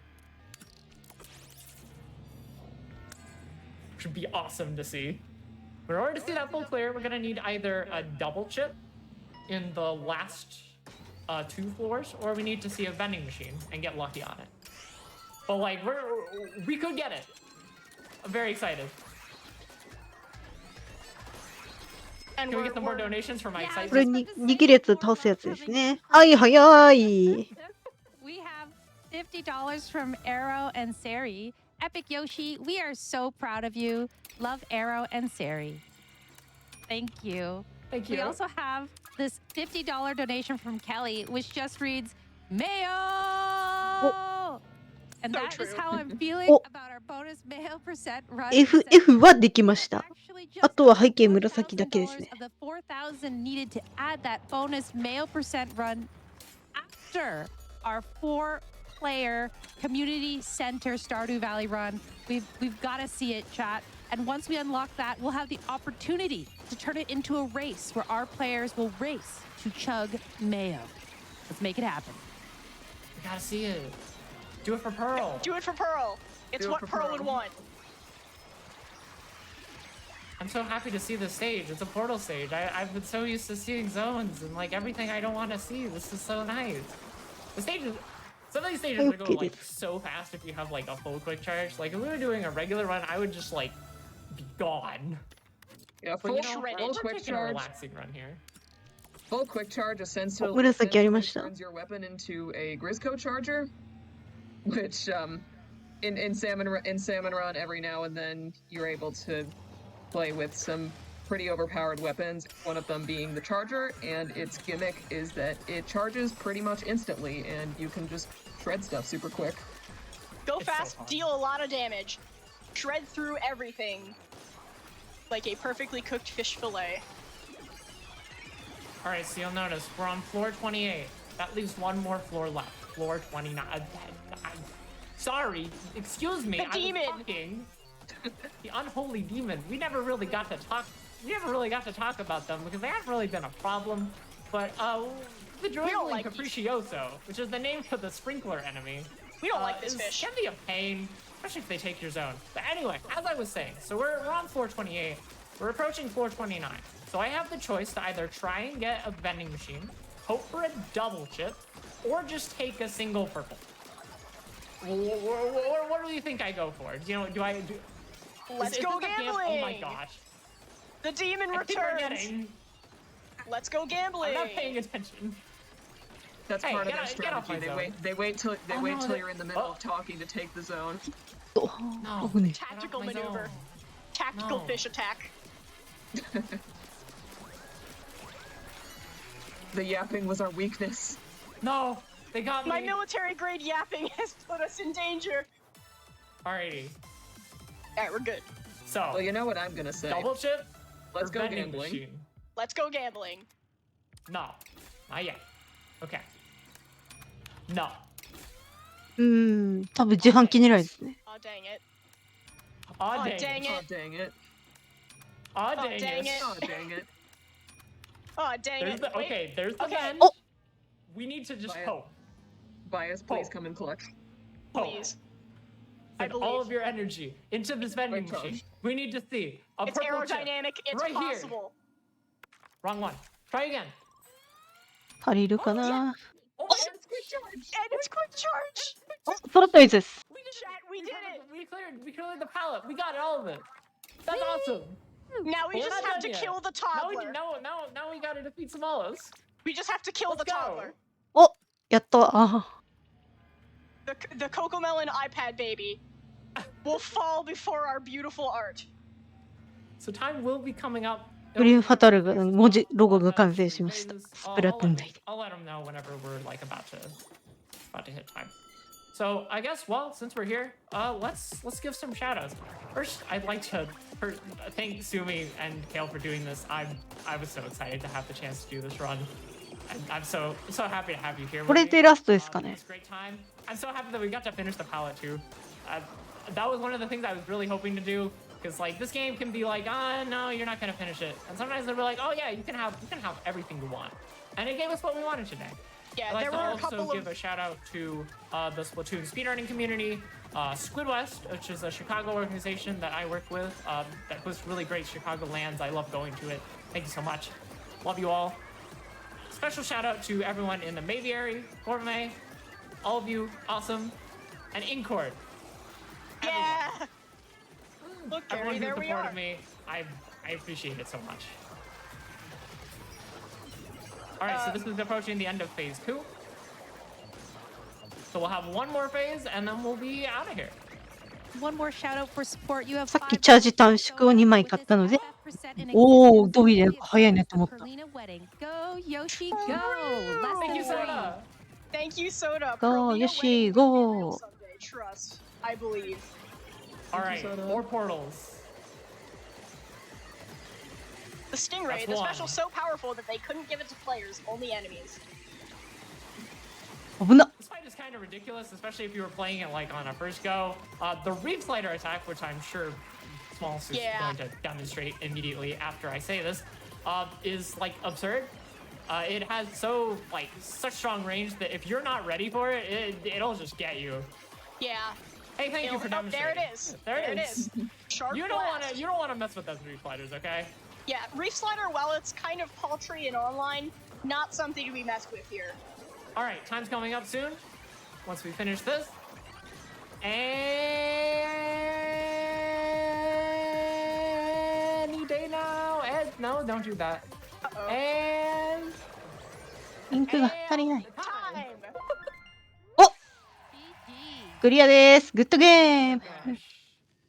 [SPEAKER 5] Should be awesome to see. But in order to see that full clear, we're gonna need either a double chip in the last 2 floors, or we need to see a vending machine and get lucky on it. But like, we could get it. I'm very excited.
[SPEAKER 6] And
[SPEAKER 5] Can we get some more donations for my
[SPEAKER 4] Yeah,
[SPEAKER 5] excitement?
[SPEAKER 1] これに握るやつ倒すやつですね。はい早い。
[SPEAKER 4] We have $50 from Arrow and Sari. Epic Yoshi, we are so proud of you. Love Arrow and Sari. Thank you.
[SPEAKER 5] Thank
[SPEAKER 4] We
[SPEAKER 5] you.
[SPEAKER 4] also have this $50 donation from Kelly, which just reads, Mayo! And
[SPEAKER 6] So
[SPEAKER 4] that is
[SPEAKER 6] true.
[SPEAKER 4] how I'm feeling
[SPEAKER 1] Oh.
[SPEAKER 4] about our bonus Mayo percent run.
[SPEAKER 1] F はできました。
[SPEAKER 4] Actually, just
[SPEAKER 1] あとは背景紫だけですね。
[SPEAKER 4] $4,000 of the 4,000 needed to add that bonus Mayo percent run after our 4-player community center Stardew Valley run. We've got to see it, chat. And once we unlock that, we'll have the opportunity to turn it into a race where our players will race to chug Mayo. Let's make it happen.
[SPEAKER 5] We gotta see it. Do it for Pearl.
[SPEAKER 6] Do it for Pearl. It's
[SPEAKER 7] Do it
[SPEAKER 6] what
[SPEAKER 7] for
[SPEAKER 6] Pearl would
[SPEAKER 7] Pearl.
[SPEAKER 6] want.
[SPEAKER 5] I'm so happy to see this stage. It's a portal stage. I've been so used to seeing zones and like everything I don't want to see. This is so nice. The stages, some of these stages are going like so fast if you have like a full quick charge. Like if we were doing a regular run, I would just like be gone.
[SPEAKER 7] Yeah,
[SPEAKER 5] But you know,
[SPEAKER 6] shredded.
[SPEAKER 5] we're
[SPEAKER 7] quick
[SPEAKER 5] taking a
[SPEAKER 7] charge.
[SPEAKER 5] relaxing run here.
[SPEAKER 7] Full quick charge essentially,
[SPEAKER 1] 紫ありました。
[SPEAKER 7] turns your weapon into a Grisco charger, which in Salmon Run every now and then you're able to play with some pretty overpowered weapons. One of them being the charger, and its gimmick is that it charges pretty much instantly, and you can just shred stuff super quick.
[SPEAKER 6] Go
[SPEAKER 5] It's so
[SPEAKER 6] fast,
[SPEAKER 5] fun.
[SPEAKER 6] deal a lot of damage, shred through everything like a perfectly cooked fish fillet.
[SPEAKER 5] All right, so you'll notice we're on floor 28. That leaves one more floor left. Floor 29. Sorry, excuse me.
[SPEAKER 6] The
[SPEAKER 5] I was
[SPEAKER 6] demon.
[SPEAKER 5] talking. The unholy demon. We never really got to talk. We never really got to talk about them because they haven't really been a problem. But the Droidling
[SPEAKER 6] like
[SPEAKER 5] Capriccioso, which is the name for the sprinkler enemy,
[SPEAKER 6] We don't like this
[SPEAKER 5] is-
[SPEAKER 6] fish.
[SPEAKER 5] can be a pain, especially if they take your zone. But anyway, as I was saying, so we're on floor 28. We're approaching floor 29. So I have the choice to either try and get a vending machine, hope for a double chip, or just take a single purple. What do you think I go for? You know, do I do?
[SPEAKER 6] Let's
[SPEAKER 5] is
[SPEAKER 6] go
[SPEAKER 5] this a gamble?
[SPEAKER 6] gambling.
[SPEAKER 5] Oh my gosh!
[SPEAKER 6] The demon
[SPEAKER 5] I keep
[SPEAKER 6] returns.
[SPEAKER 5] forgetting.
[SPEAKER 6] Let's go gambling.
[SPEAKER 5] I'm not paying attention.
[SPEAKER 7] That's
[SPEAKER 5] Hey,
[SPEAKER 7] part of
[SPEAKER 5] get
[SPEAKER 7] their
[SPEAKER 5] out- get off
[SPEAKER 7] strategy.
[SPEAKER 5] my zone.
[SPEAKER 7] They wait till
[SPEAKER 5] Oh, no,
[SPEAKER 7] you're in the middle
[SPEAKER 5] oh.
[SPEAKER 7] of talking to take the zone.
[SPEAKER 5] No.
[SPEAKER 1] 危ね
[SPEAKER 6] Tactical
[SPEAKER 5] Get off my
[SPEAKER 6] maneuver.
[SPEAKER 5] zone.
[SPEAKER 6] Tactical
[SPEAKER 5] No.
[SPEAKER 6] fish attack.
[SPEAKER 7] The yapping was our weakness.
[SPEAKER 5] No, they got me.
[SPEAKER 6] My military grade yapping has put us in danger.
[SPEAKER 5] Alrighty.
[SPEAKER 6] Alright, we're good.
[SPEAKER 5] So
[SPEAKER 7] Well, you know what I'm gonna say.
[SPEAKER 5] double chip.
[SPEAKER 7] Let's
[SPEAKER 5] or
[SPEAKER 7] go
[SPEAKER 5] vending
[SPEAKER 7] gambling.
[SPEAKER 5] machine?
[SPEAKER 6] Let's go gambling.
[SPEAKER 5] No, not yet. Okay. No.
[SPEAKER 1] 多分自販機狙いですね。
[SPEAKER 6] Oh dang it.
[SPEAKER 5] Aw
[SPEAKER 6] Oh,
[SPEAKER 5] dang
[SPEAKER 6] dang
[SPEAKER 5] it.
[SPEAKER 7] Oh dang it!
[SPEAKER 5] Aw
[SPEAKER 6] Oh,
[SPEAKER 5] dang
[SPEAKER 6] dang
[SPEAKER 5] it.
[SPEAKER 6] it.
[SPEAKER 7] Oh dang it!
[SPEAKER 6] Oh dang
[SPEAKER 5] There's
[SPEAKER 6] it.
[SPEAKER 5] the,
[SPEAKER 6] Wait.
[SPEAKER 5] okay, there's the
[SPEAKER 6] Okay.
[SPEAKER 5] vent.
[SPEAKER 1] Oh.
[SPEAKER 5] We need to just
[SPEAKER 7] Buy it.
[SPEAKER 5] hope.
[SPEAKER 7] Bias, please
[SPEAKER 5] Oh.
[SPEAKER 7] come and collect.
[SPEAKER 5] Hope.
[SPEAKER 6] Please. I
[SPEAKER 5] Put all
[SPEAKER 6] believe.
[SPEAKER 5] of your energy into this vending
[SPEAKER 7] Quick charge.
[SPEAKER 5] machine. We need to see a
[SPEAKER 6] It's
[SPEAKER 5] purple chip.
[SPEAKER 6] aerodynamic. It's
[SPEAKER 5] right here.
[SPEAKER 6] possible.
[SPEAKER 5] Wrong one. Try again.
[SPEAKER 1] 足りるかな。
[SPEAKER 5] Oh, and it's quick charge.
[SPEAKER 6] And it's quick charge.
[SPEAKER 1] お、揃ったやつです。
[SPEAKER 5] We did
[SPEAKER 6] Chat, we did it.
[SPEAKER 5] We cleared the pallet. We got it, all of it. That's awesome.
[SPEAKER 6] Now we
[SPEAKER 5] We're
[SPEAKER 6] just
[SPEAKER 5] not
[SPEAKER 6] have
[SPEAKER 5] done
[SPEAKER 6] to
[SPEAKER 5] yet.
[SPEAKER 6] kill the
[SPEAKER 5] Now we
[SPEAKER 6] toddler.
[SPEAKER 5] now we gotta defeat Samalos.
[SPEAKER 6] We just have to kill the
[SPEAKER 5] Let's go.
[SPEAKER 6] toddler.
[SPEAKER 1] お、やった。あ
[SPEAKER 6] The Cocomelon iPad baby will fall before our beautiful art.
[SPEAKER 5] So time will be coming up.
[SPEAKER 1] グリーンファタルが文字ロゴが完成しました。スプラトゥーン内で。
[SPEAKER 5] I'll let them know whenever we're like about to hit time. So I guess since we're here, let's give some shout outs. First, I'd like to thank Sumi and Kale for doing this. I was so excited to have the chance to do this run. I'm so happy to have you here.
[SPEAKER 1] これでラストですか
[SPEAKER 5] It
[SPEAKER 1] ね。
[SPEAKER 5] was a great time. I'm so happy that we got to finish the palette too. That was one of the things I was really hoping to do. Because like this game can be like, no, you're not gonna finish it. And sometimes they'll be like, oh yeah, you can have everything you want. And it gave us what we wanted today.
[SPEAKER 6] Yeah,
[SPEAKER 5] I'd like
[SPEAKER 6] there
[SPEAKER 5] to
[SPEAKER 6] were a
[SPEAKER 5] also
[SPEAKER 6] couple
[SPEAKER 5] give
[SPEAKER 6] of
[SPEAKER 5] a shout out to the Splatoon speedrunning community, Squidwest, which is a Chicago organization that I work with that hosts really great Chicago lands. I love going to it. Thank you so much. Love you all. Special shout out to everyone in the Maviary, Gourmet, all of you, awesome, and Incord.
[SPEAKER 6] yeah. Look,
[SPEAKER 5] Everyone
[SPEAKER 6] Gary,
[SPEAKER 5] who
[SPEAKER 6] there we
[SPEAKER 5] supported
[SPEAKER 6] are.
[SPEAKER 5] me, I appreciate it so much. All right, so this is approaching the end of phase 2. So we'll have one more phase, and then we'll be out of here.
[SPEAKER 4] One more shout out for support. You have
[SPEAKER 1] さっき
[SPEAKER 4] $5
[SPEAKER 1] チャージ短縮を2枚買ったので、 おー、ドビレ早いねと思った。
[SPEAKER 4] Perlina wedding. Go Yoshi, go! Less
[SPEAKER 5] Thank you,
[SPEAKER 4] than three.
[SPEAKER 5] Soda.
[SPEAKER 6] Thank you, Soda.
[SPEAKER 1] Go,
[SPEAKER 6] Perlina
[SPEAKER 1] Yoshi,
[SPEAKER 6] wedding will be
[SPEAKER 1] go.
[SPEAKER 6] real someday, trust. I believe.
[SPEAKER 5] All right, more portals.
[SPEAKER 6] The Stingray,
[SPEAKER 5] That's
[SPEAKER 6] the
[SPEAKER 5] one.
[SPEAKER 6] special so powerful that they couldn't give it to players, only enemies.
[SPEAKER 1] 危なっ。
[SPEAKER 5] This fight is kind of ridiculous, especially if you were playing it like on a first go. The Reef Slider attack, which I'm sure Small Suit's
[SPEAKER 6] Yeah.
[SPEAKER 5] going to demonstrate immediately after I say this, is like absurd. It has such strong range that if you're not ready for it, it'll just get you.
[SPEAKER 6] Yeah.
[SPEAKER 5] Hey, thank you for
[SPEAKER 6] Oh, there
[SPEAKER 5] demonstrating.
[SPEAKER 6] it is.
[SPEAKER 5] There it is.
[SPEAKER 6] Sharp
[SPEAKER 5] You don't
[SPEAKER 6] blast.
[SPEAKER 5] want to mess with those Reef Sliders, okay?
[SPEAKER 6] Yeah, Reef Slider, while it's kind of paltry and online, not something to be messed with here.
[SPEAKER 5] All right, time's coming up soon. Once we finish this, any day now. And no, don't do that.
[SPEAKER 6] Uh-oh.
[SPEAKER 5] And
[SPEAKER 1] インクが足りない。
[SPEAKER 5] time.
[SPEAKER 6] Time.
[SPEAKER 1] クリアです。グッドゲーム。
[SPEAKER 5] Gosh,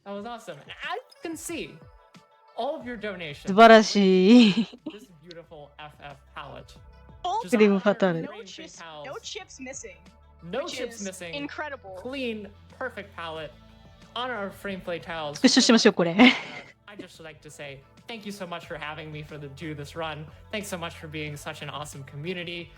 [SPEAKER 5] that was awesome. And as you can see, all of your
[SPEAKER 1] 素
[SPEAKER 5] donations.
[SPEAKER 1] 晴らしい。
[SPEAKER 5] This beautiful FF palette.
[SPEAKER 6] Full
[SPEAKER 5] Just
[SPEAKER 1] Cream
[SPEAKER 5] all
[SPEAKER 1] fatal.
[SPEAKER 5] your
[SPEAKER 6] no
[SPEAKER 5] rain
[SPEAKER 6] chips,
[SPEAKER 5] towels.
[SPEAKER 6] no chips missing.
[SPEAKER 5] No
[SPEAKER 6] which
[SPEAKER 5] chips
[SPEAKER 6] is
[SPEAKER 5] missing.
[SPEAKER 6] Incredible.
[SPEAKER 5] Clean, perfect palette on our frame play towels.
[SPEAKER 1] スクショしましょう、これ。
[SPEAKER 5] I'd just like to say thank you so much for having me do this run. Thanks so much for being such an awesome community.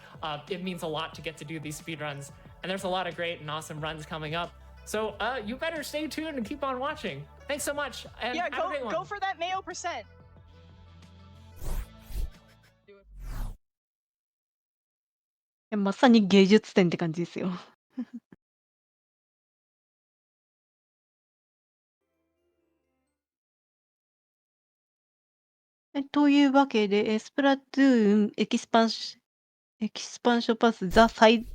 [SPEAKER 5] It means a lot to get to do these speed runs, and there's a lot of great and awesome runs coming up. So you better stay tuned and keep on watching. Thanks so much, and
[SPEAKER 6] Yeah,
[SPEAKER 5] have a great one.
[SPEAKER 6] go for that Mayo percent.
[SPEAKER 1] まさに芸術点って感じですよ。というわけで、スプラトゥーンエキスパンションパスザサイ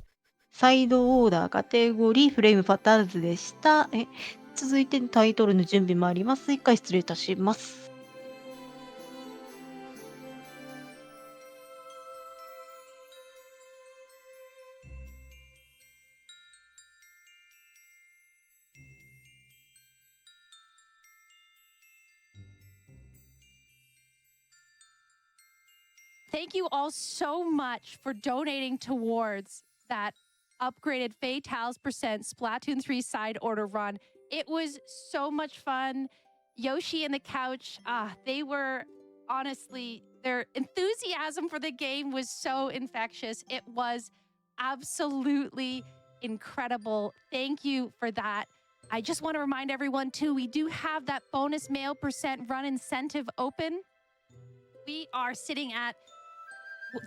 [SPEAKER 1] ドオーダーカテゴリーフレームファタルズでした。続いてタイトルの準備もあります。一回失礼いたします。
[SPEAKER 4] Thank you all so much for donating towards that upgraded Fatales percent Splatoon 3 side order run. It was so much fun. Yoshi and the couch, they were honestly, their enthusiasm for the game was so infectious. It was absolutely incredible. Thank you for that. I just want to remind everyone too, we do have that bonus mail percent run incentive open. We are sitting at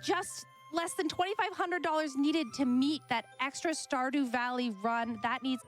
[SPEAKER 4] just less than $2,500 needed to meet that extra Stardew Valley run. That needs